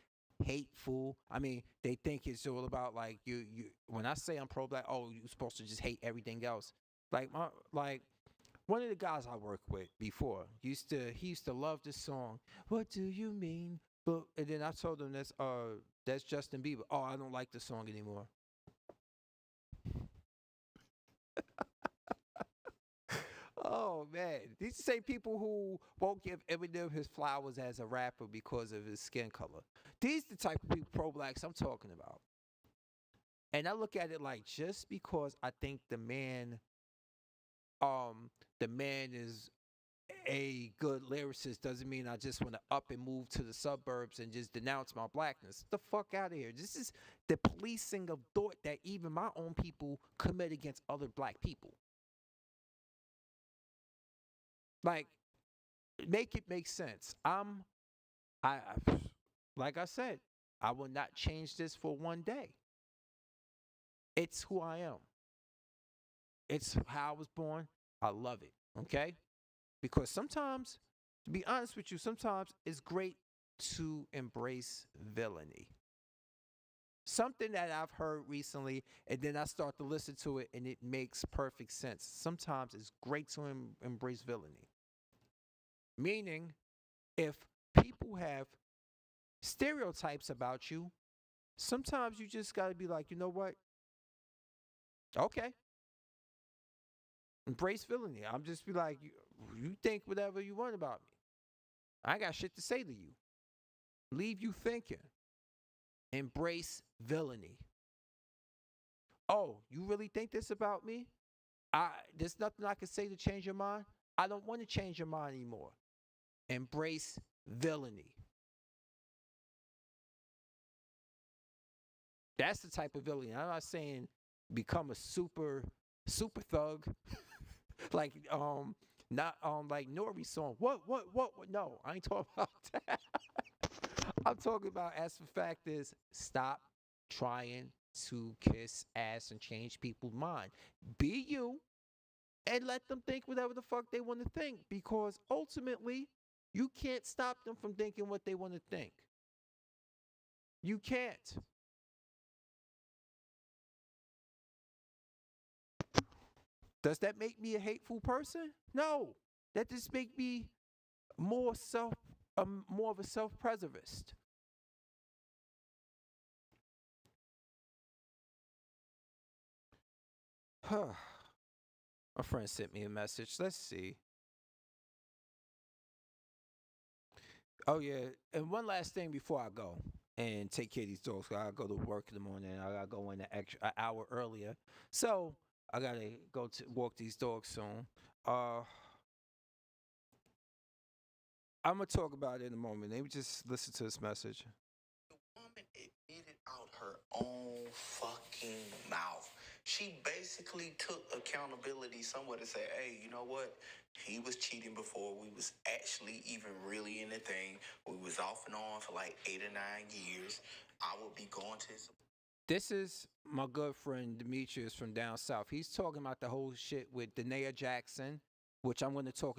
hateful. I mean, they think it's all about, like, you when I say I'm pro-black, oh, you're supposed to just hate everything else. Like one of the guys I worked with before he used to love this song, What Do You Mean? But and then I told him that's Justin Bieber. Oh, I don't like the song anymore. Oh man, these same people who won't give Eminem his flowers as a rapper because of his skin color. These the type of people, pro-blacks, I'm talking about. And I look at it like, just because I think the man is a good lyricist doesn't mean I just want to up and move to the suburbs and just denounce my blackness. Get the fuck out of here. This is the policing of thought that even my own people commit against other black people. Like, make it make sense. I like I said, I will not change this for one day. It's who I am. It's how I was born. I love it. Okay? Because sometimes, to be honest with you, sometimes it's great to embrace villainy. Something that I've heard recently, and then I start to listen to it, and it makes perfect sense. Sometimes it's great to embrace villainy. Meaning, if people have stereotypes about you, sometimes you just got to be like, you know what? Okay. Embrace villainy. I'm just be like, you think whatever you want about me. I ain't got shit to say to you. Leave you thinking. Embrace villainy. Oh, you really think this about me? There's nothing I can say to change your mind. I don't want to change your mind anymore. Embrace villainy. That's the type of villainy. I'm not saying become a super thug. Like not like Nori's song. What? No, I ain't talking about that. I'm talking about, as the fact is, stop trying to kiss ass and change people's mind. Be you and let them think whatever the fuck they want to think, because ultimately you can't stop them from thinking what they want to think. You can't. Does that make me a hateful person? No. That just make me more more of a self-preservist. Huh. My friend sent me a message. Let's see. Oh yeah, and one last thing before I go and take care of these dogs. I gotta go to work in the morning. I gotta go in an hour earlier, so I gotta go to walk these dogs soon. Uh, I'm gonna talk about it in a moment. Let me just listen to this message. The woman admitted out her own fucking mouth. She basically took accountability somewhere to say, hey, you know what? He was cheating before we was actually even really in the thing. We was off and on for like 8 or 9 years. I would be going to his. This is my good friend Demetrius from down south. He's talking about the whole shit with Danae Jackson, which I'm going to talk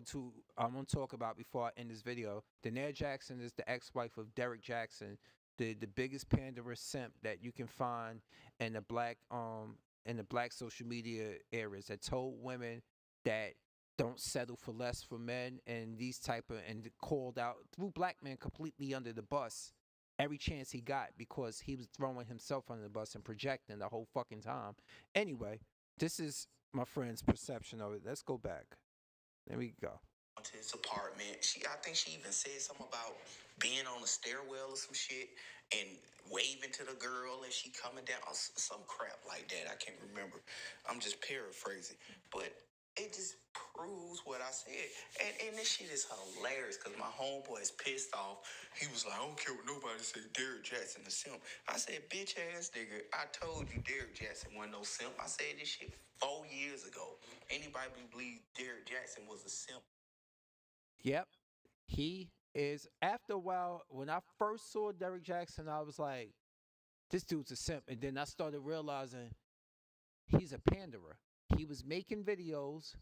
about before I end this video. Danae Jackson is the ex-wife of Derek Jackson, the biggest panderous simp that you can find in the black social media areas, that told women that don't settle for less for men, and these type of, and called out, threw black men completely under the bus every chance he got, because he was throwing himself under the bus and projecting the whole fucking time. Anyway, this is my friend's perception of it. Let's go back. There we go. To his apartment. I think she even said something about being on a stairwell or some shit and waving to the girl as she coming down, some crap like that. I can't remember. I'm just paraphrasing, but it just proves what I said. And this shit is hilarious because my homeboy is pissed off. He was like, I don't care what nobody say, Derek Jackson a simp. I said, bitch ass nigga, I told you Derek Jackson wasn't no simp. I said this shit 4 years ago. Anybody believe Derek Jackson was a simp? Yep. He is. After a while, when I first saw Derek Jackson, I was like, this dude's a simp. And then I started realizing he's a panderer. He was making videos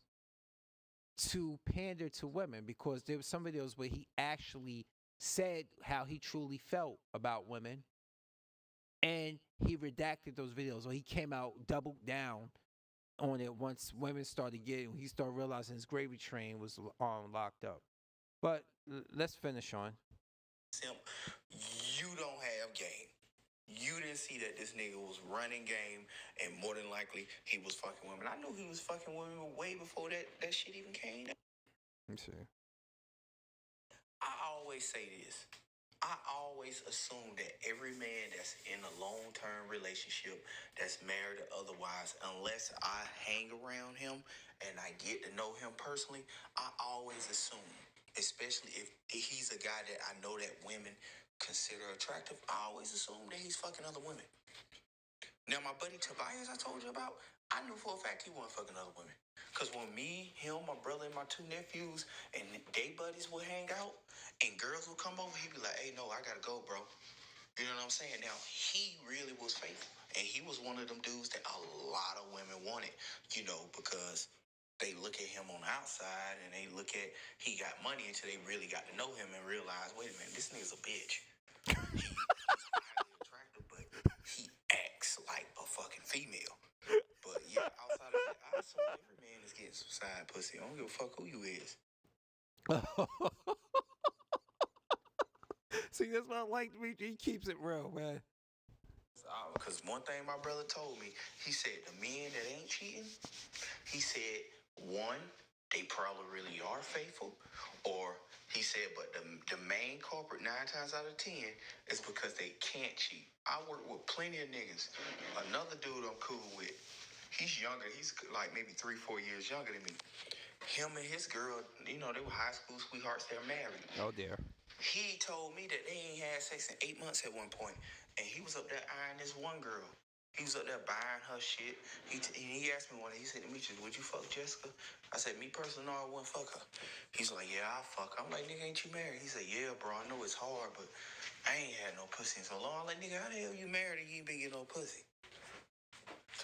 to pander to women, because there were some videos where he actually said how he truly felt about women, and he redacted those videos, or he came out doubled down on it once women started getting, he started realizing his gravy train was locked up. But let's finish on. Simp, you don't have game. You didn't see that this nigga was running game, and more than likely he was fucking women. I knew he was fucking women way before that shit even came out. Let me see. I always say this. I always assume that every man that's in a long-term relationship, that's married or otherwise, unless I hang around him and I get to know him personally, I always assume, especially if he's a guy that I know that women consider attractive, I always assume that he's fucking other women. Now, my buddy Tobias I told you about, I knew for a fact he wasn't fucking other women. Because when me, him, my brother, and my 2 nephews and they buddies would hang out and girls would come over, he'd be like, hey, no, I gotta go, bro. You know what I'm saying? Now, he really was faithful. And he was one of them dudes that a lot of women wanted, because they look at him on the outside and they look at, he got money until they really got to know him and realize, wait a minute, this nigga's a bitch. He's highly attractive, but he acts like a fucking female. But yeah, outside of that, I assume every man is getting some side pussy. I don't give a fuck who you is. See, that's what I like. He keeps it real, man. Because one thing my brother told me, he said the men that ain't cheating, he said, one, they probably really are faithful, or he said, but the main culprit 9 times out of 10 is because they can't cheat. I work with plenty of niggas. Another dude I'm cool with, he's younger. He's like maybe 3-4 years younger than me. Him and his girl, they were high school sweethearts. They're married. Oh, dear. He told me that they ain't had sex in 8 months at one point, and he was up there eyeing this one girl. He was up there buying her shit. He asked me one day, he said, Demetrius, would you fuck Jessica? I said, me personally, no, I wouldn't fuck her. He's like, yeah, I'll fuck her. I'm like, nigga, ain't you married? He said, yeah, bro, I know it's hard, but I ain't had no pussy in so long. I'm like, nigga, how the hell you married and you ain't been getting no pussy?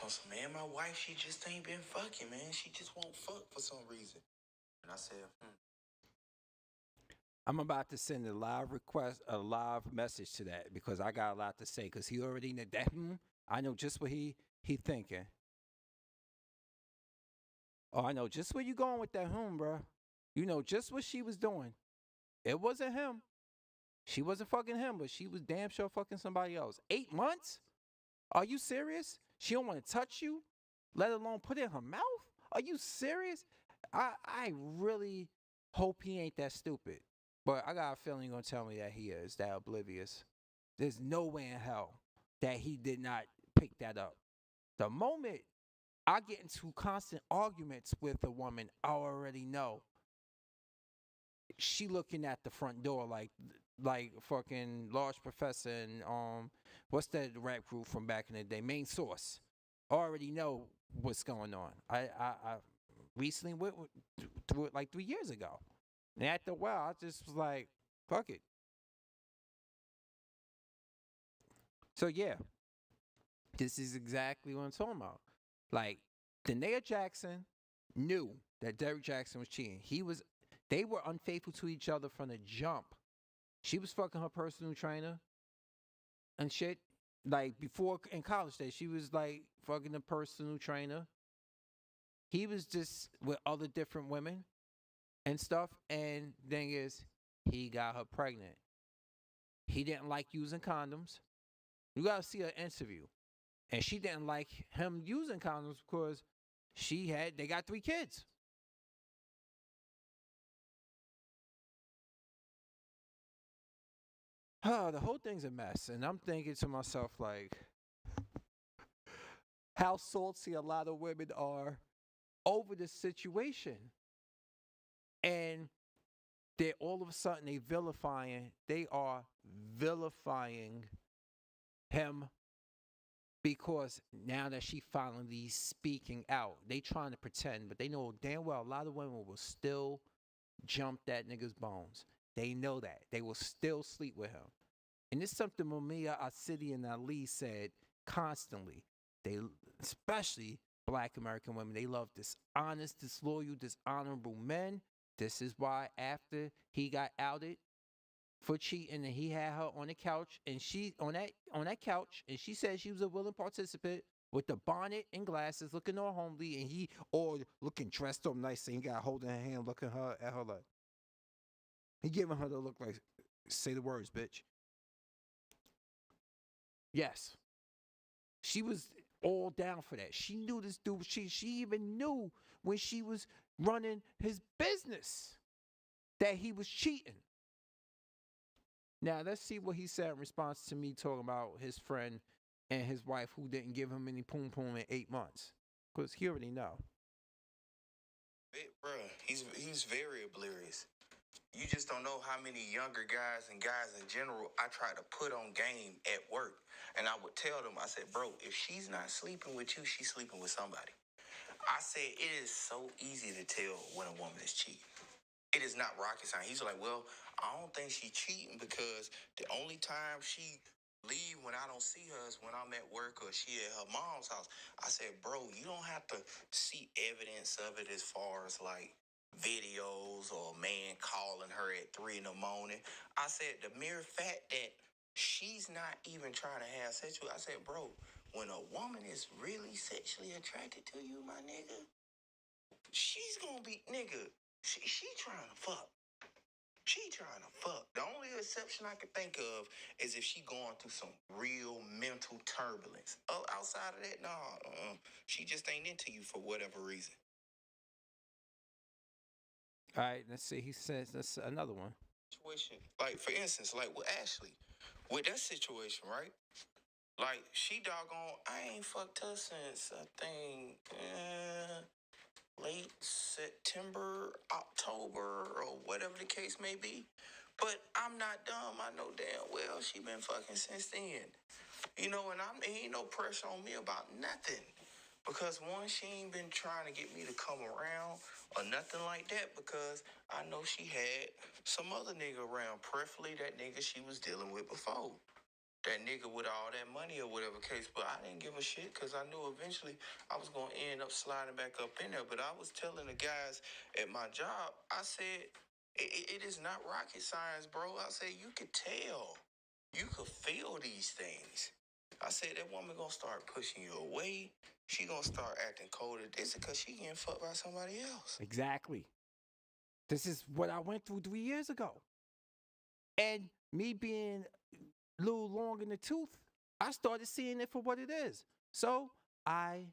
told him, man, my wife, she just ain't been fucking, man. She just won't fuck for some reason. And I said, I'm about to send a live message to that because I got a lot to say. Because he already knew that. I know just what he thinking. Oh, I know just where you going with that bro. You know just what she was doing. It wasn't him. She wasn't fucking him, but she was damn sure fucking somebody else. 8 months? Are you serious? She don't want to touch you, let alone put it in her mouth? Are you serious? I really hope he ain't that stupid. But I got a feeling you're going to tell me that he is, that oblivious. There's no way in hell that he did not pick that up. The moment I get into constant arguments with a woman, I already know she looking at the front door like fucking Large Professor and what's that rap group from back in the day? Main Source. Already know what's going on. I recently went through it like 3 years ago. And after a while, I just was like, fuck it. So yeah, this is exactly what I'm talking about. Like, Danae Jackson knew that Derrick Jackson was cheating. They were unfaithful to each other from the jump. She was fucking her personal trainer and shit. Like, before in college days, she was like fucking a personal trainer. He was just with other different women and stuff. And thing is, he got her pregnant. He didn't like using condoms. You gotta see her interview. And she didn't like him using condoms because they got 3 kids. The whole thing's a mess. And I'm thinking to myself, like, how salty a lot of women are over this situation. And they're all of a sudden they are vilifying him because now that she finally speaking out, they trying to pretend, but they know damn well a lot of women will still jump that nigga's bones. They know that. They will still sleep with him. And it's something Mumia Asidi and Ali said constantly. They, especially Black American women, they love dishonest, disloyal, dishonorable men. This is why after he got outed for cheating and he had her on the couch and she on that couch and she said she was a willing participant with the bonnet and glasses looking all homely and he all looking dressed up nice and he got holding her hand looking at her like he giving her the look like say the words bitch. Yes. She was all down for that. She knew this dude. She even knew when she was running his business that he was cheating. Now, let's see what he said in response to me talking about his friend and his wife who didn't give him any poom poom in 8 months. Because he already know. bruh, he's very oblivious. You just don't know how many younger guys and guys in general I try to put on game at work. And I would tell them, I said, bro, if she's not sleeping with you, she's sleeping with somebody. I said, it is so easy to tell when a woman is cheating. It is not rocket science. He's like, well, I don't think she's cheating because the only time she leave when I don't see her is when I'm at work or she at her mom's house. I said, bro, you don't have to see evidence of it as far as like videos or a man calling her at 3 in the morning. I said, the mere fact that she's not even trying to have sex with you, I said, bro, when a woman is really sexually attracted to you, my nigga, she's gonna be, nigga, she trying to fuck. She trying to fuck. The only exception I could think of is if she going through some real mental turbulence. Oh, outside of that, nah, she just ain't into you for whatever reason. All right, let's see. He says that's another one. Situation, like for instance, like with Ashley, with that situation, right? Like she doggone, I ain't fucked her since I think late September, October, or whatever the case may be. But I'm not dumb. I know damn well she been fucking since then. You know, and ain't no pressure on me about nothing. Because one, she ain't been trying to get me to come around or nothing like that because I know she had some other nigga around, preferably that nigga she was dealing with before. that nigga with all that money or whatever case. But I didn't give a shit because I knew eventually I was going to end up sliding back up in there. But I was telling the guys at my job, I said, it is not rocket science, bro. I said, you could tell. You could feel these things. I said, that woman going to start pushing you away. She going to start acting colder. This is because she getting fucked by somebody else. Exactly. This is what I went through 3 years ago. And me being a little long in the tooth, I started seeing it for what it is. So I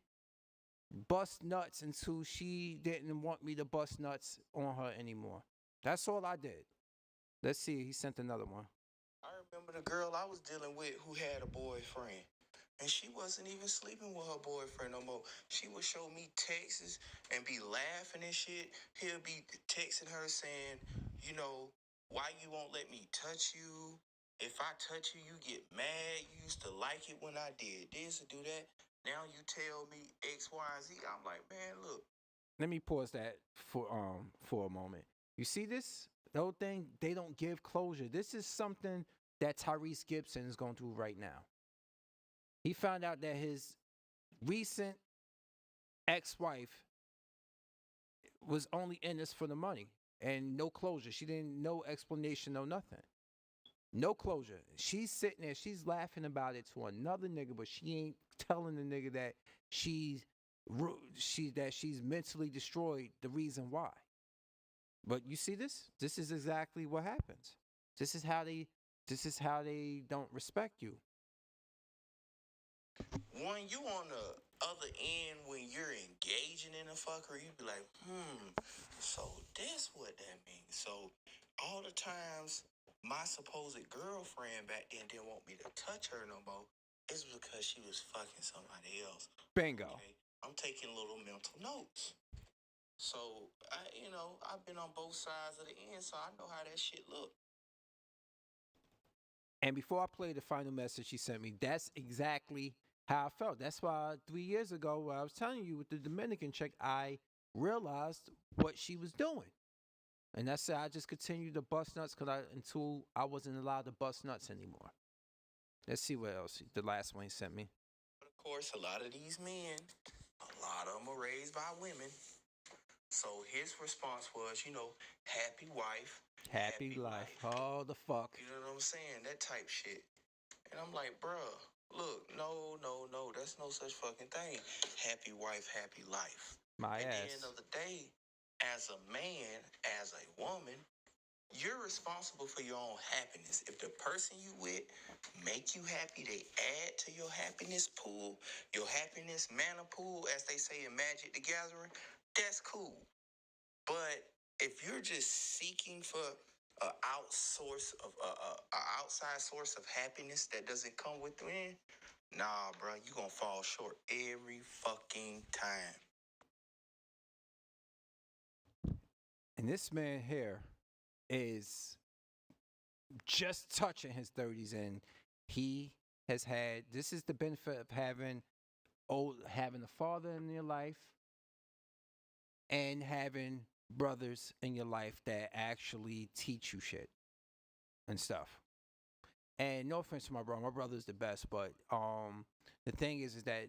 bust nuts until she didn't want me to bust nuts on her anymore. That's all I did. Let's see. He sent another one. I remember the girl I was dealing with who had a boyfriend. And she wasn't even sleeping with her boyfriend no more. She would show me texts and be laughing and shit. He'll be texting her saying, you know, why you won't let me touch you? If I touch you, you get mad. You used to like it when I did this or do that. Now you tell me X, Y, and Z. I'm like, man, look. Let me pause that for a moment. You see this? The whole thing, they don't give closure. This is something that Tyrese Gibson is going through right now. He found out that his recent ex-wife was only in this for the money and no closure. She didn't, no explanation, no nothing. No closure. She's sitting there, she's laughing about it to another nigga, but she ain't telling the nigga that she's mentally destroyed, the reason why. But you see this? This is exactly what happens. This is how they don't respect you. When you on the other end, when you're engaging in a fucker, you be like, so that's what that means. So all the times my supposed girlfriend back then didn't want me to touch her no more, it's because she was fucking somebody else. Bingo. Okay? I'm taking little mental notes. So, I've been on both sides of the end, so I know how that shit look. And before I play the final message she sent me, that's exactly how I felt. That's why 3 years ago, when I was telling you with the Dominican chick, I realized what she was doing. And that's I just continued to bust nuts until I wasn't allowed to bust nuts anymore. Let's see what else the last one he sent me. But of course, a lot of these men, a lot of them are raised by women. So his response was, happy wife, Happy life. Oh, the fuck. You know what I'm saying? That type shit. And I'm like, bruh, look, no, that's no such fucking thing. Happy wife, happy life. My At ass. the end of the day, as a man, as a woman, you're responsible for your own happiness. If the person you with make you happy, they add to your happiness pool, your happiness mana pool, as they say in Magic the Gathering, that's cool. But if you're just seeking for an outside source of happiness that doesn't come within, nah, bro, you gonna fall short every fucking time. And this man here is just touching his 30s, and he has had, this is the benefit of having a father in your life and having brothers in your life that actually teach you shit and stuff. And no offense to my brother's the best, but the thing is that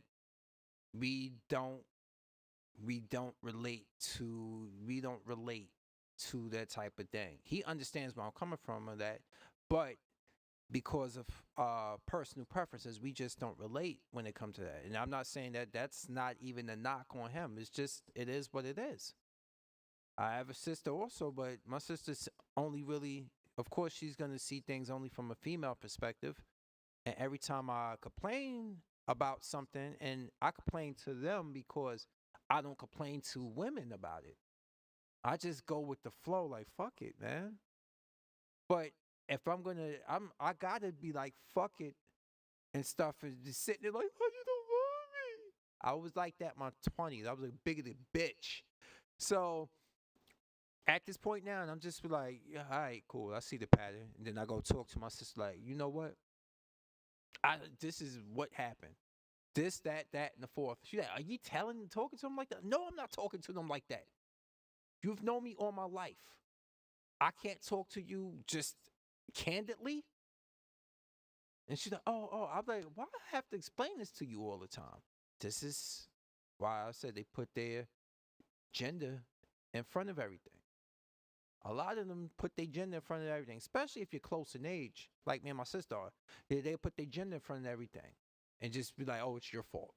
we don't relate to that type of thing. He understands where I'm coming from on that, but because of personal preferences, we just don't relate when it comes to that. And I'm not saying that that's not even a knock on him. It's just, it is what it is. I have a sister also, but my sister's only really, of course, she's going to see things only from a female perspective. And every time I complain about something, and I complain to them because I don't complain to women about it. I just go with the flow, like, fuck it, man. But if I gotta be like, fuck it and stuff, and just sitting there like, oh, you don't love me. I was like that in my 20s. I was a bigoted bitch. So at this point now, and I'm just like, yeah, all right, cool. I see the pattern. And then I go talk to my sister like, you know what? This is what happened. This, that, and the fourth. She's like, are you talking to them like that? No, I'm not talking to them like that. You've known me all my life. I can't talk to you just candidly. And she's like, oh. I'm like, why do I have to explain this to you all the time? This is why I said they put their gender in front of everything. A lot of them put their gender in front of everything, especially if you're close in age, like me and my sister are. They put their gender in front of everything and just be like, oh, it's your fault.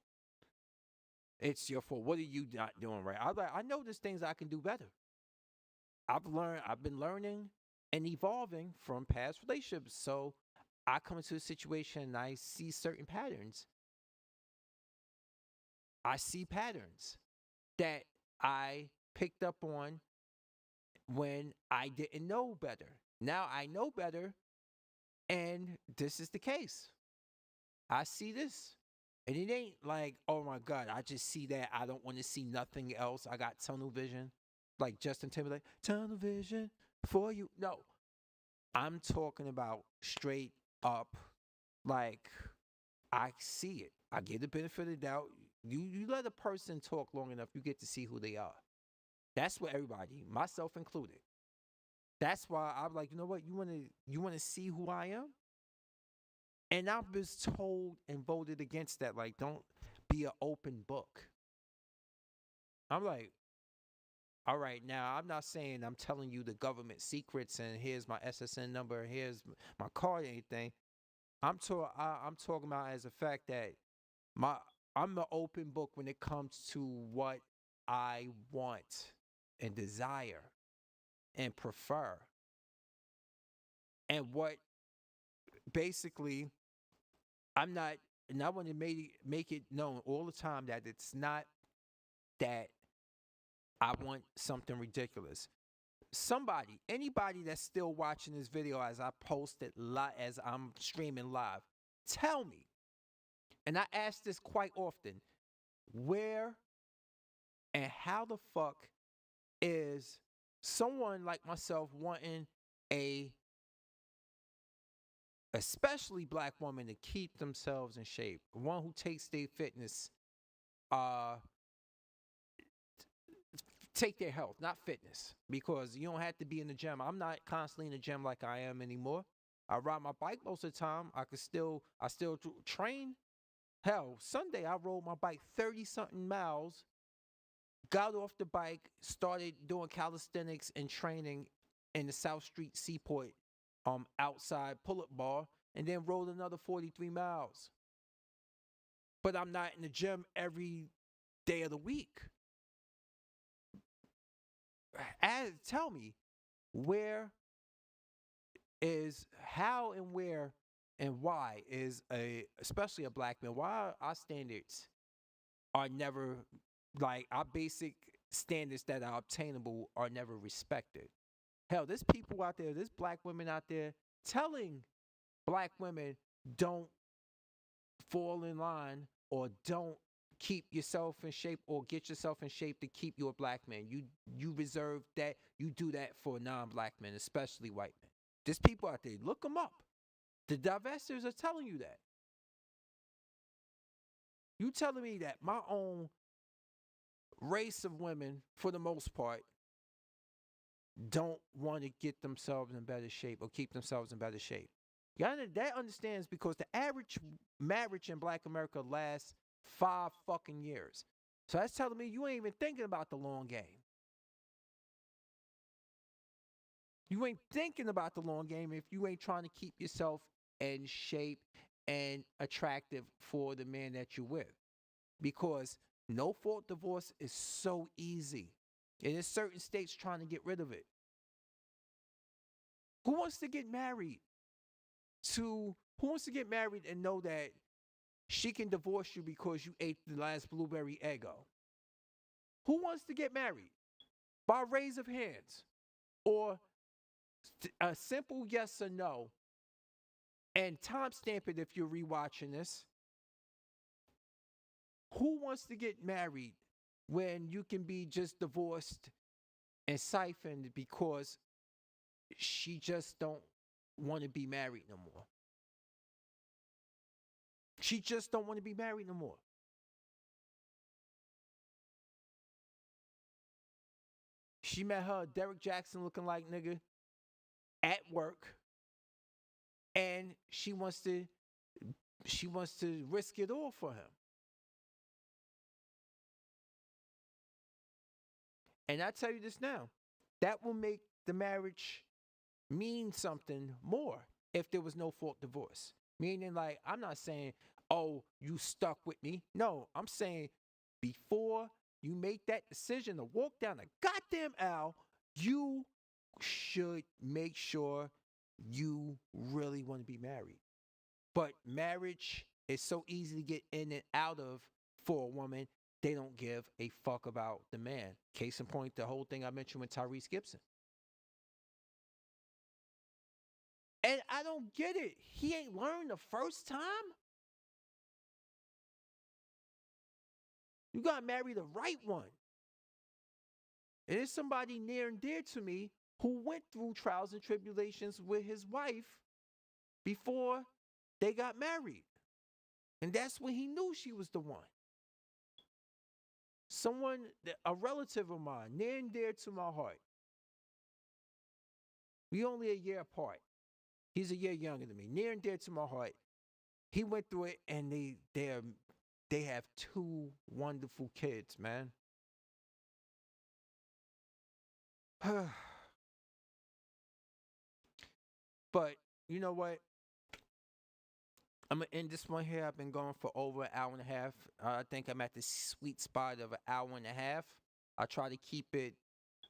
It's your fault. What are you not doing right? I'm like, I know there's things I can do better. I've been learning and evolving from past relationships. So I come into a situation and I see certain patterns. I see patterns that I picked up on when I didn't know better. Now I know better, and this is the case. I see this. And it ain't like, oh my God, I just see that. I don't want to see nothing else. I got tunnel vision. Like Justin Timberlake, tunnel vision for you. No, I'm talking about straight up, like, I see it. I get the benefit of the doubt. You let a person talk long enough, you get to see who they are. That's what everybody, myself included. That's why I'm like, you know what? You wanna see who I am? And I was told and voted against that. Like, don't be an open book. I'm like, all right, now I'm not saying I'm telling you the government secrets and here's my SSN number, here's my card, anything. I'm talking about as a fact that I'm an open book when it comes to what I want and desire and prefer. And what basically I'm not, and I want to make it known all the time that it's not that I want something ridiculous. Anybody that's still watching this video as I post it as I'm streaming live, tell me, and I ask this quite often, where and how the fuck is someone like myself wanting especially black woman to keep themselves in shape, one who takes their fitness, take their health, not fitness, because you don't have to be in the gym. I'm not constantly in the gym like I am anymore. I ride my bike most of the time. I still train. Hell, Sunday I rode my bike 30 something miles, got off the bike, started doing calisthenics and training in the South Street Seaport outside pull-up bar, and then rode another 43 miles. But I'm not in the gym every day of the week. Tell me, how and where and why is especially a black man, why our standards are never, like, our basic standards that are obtainable are never respected? Hell, there's people out there, there's black women out there telling black women, don't fall in line or don't keep yourself in shape or get yourself in shape to keep you a black man. You reserve that. You do that for non-black men, especially white men. There's people out there. Look them up. The divestors are telling you that. You telling me that my own race of women, for the most part, don't want to get themselves in better shape or keep themselves in better shape. That understands, because the average marriage in black America lasts 5 fucking years. So that's telling me you ain't even thinking about the long game. You ain't thinking about the long game if you ain't trying to keep yourself in shape and attractive for the man that you're with. Because no-fault divorce is so easy. And there's certain states trying to get rid of it. Who wants to get married and know that she can divorce you because you ate the last blueberry Eggo? Who wants to get married? By raise of hands. Or a simple yes or no. And timestamp it if you're rewatching this. Who wants to get married when you can be just divorced and siphoned because she just don't want to be married no more? She just don't want to be married no more. She met her Derek Jackson looking like nigga at work, and she wants to she wants to risk it all for him. And I tell you this now, that will make the marriage mean something more if there was no fault divorce. Meaning, like, I'm not saying, oh, you stuck with me. No, I'm saying before you make that decision to walk down the goddamn aisle, you should make sure you really want to be married. But marriage is so easy to get in and out of for a woman. They don't give a fuck about the man. Case in point, the whole thing I mentioned with Tyrese Gibson. And I don't get it. He ain't learned the first time. You gotta marry the right one. And there's somebody near and dear to me who went through trials and tribulations with his wife before they got married. And that's when he knew she was the one. Someone, a relative of mine, near and dear to my heart. We only a year apart. He's a year younger than me, near and dear to my heart. He went through it, and they have 2 wonderful kids, man. But you know what? I'm gonna end this one here. I've been going for over an hour and a half. I think I'm at the sweet spot of an hour and a half. I try to keep it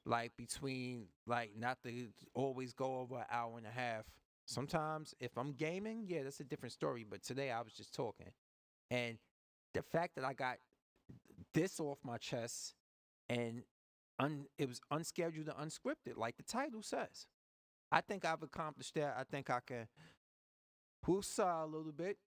like between, like, not to always go over an hour and a half. Sometimes if I'm gaming, yeah, that's a different story. But today I was just talking. And the fact that I got this off my chest and it was unscheduled and unscripted, like the title says. I think I've accomplished that. I think I can woosah a little bit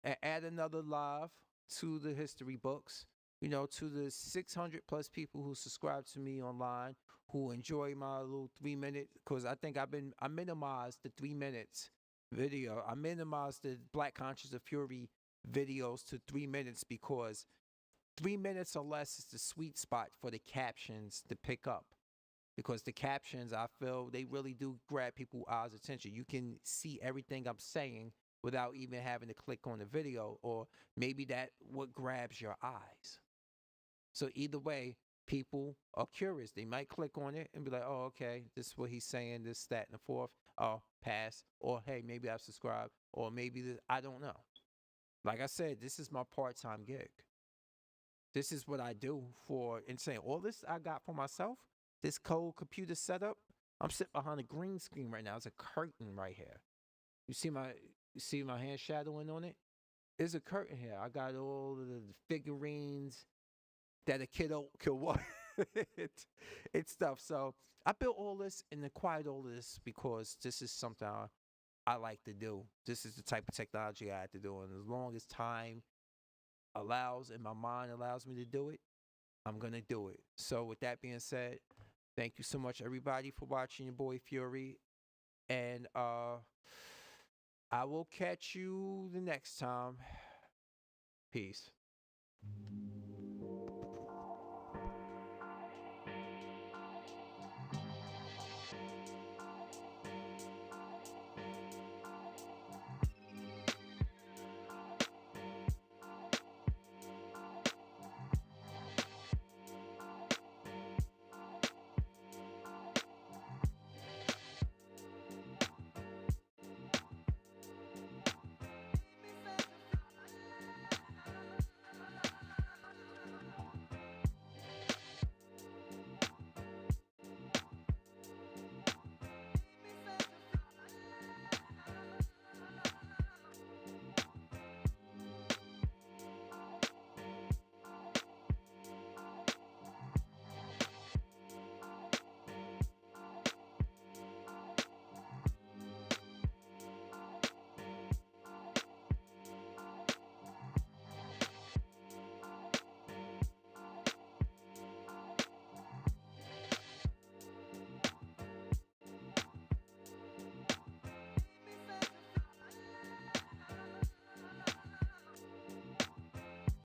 and add another live to the history books. You know, to the 600 plus people who subscribe to me online, who enjoy my little 3 minute, because I think I minimized the 3 minutes video. I minimized the Black Conscious of Fury videos to 3 minutes because 3 minutes or less is the sweet spot for the captions to pick up. Because the captions, I feel, they really do grab people's eyes' attention. You can see everything I'm saying without even having to click on the video, or maybe that what grabs your eyes. So either way, people are curious. They might click on it and be like, oh, okay, this is what he's saying, this, that, and the fourth. Oh, pass. Or, hey, maybe I've subscribed. Or maybe this, I don't know. Like I said, this is my part-time gig. This is what I do for, and saying all this I got for myself, this cold computer setup, I'm sitting behind a green screen right now. There's a curtain right here. You see my hand shadowing on it? There's a curtain here. I got all of the figurines that a kiddo could want. It's stuff. So I built all this and acquired all this because this is something I like to do. This is the type of technology I have to do. And as long as time allows and my mind allows me to do it, I'm going to do it. So with that being said, thank you so much, everybody, for watching your boy Fury. And I will catch you the next time. Peace.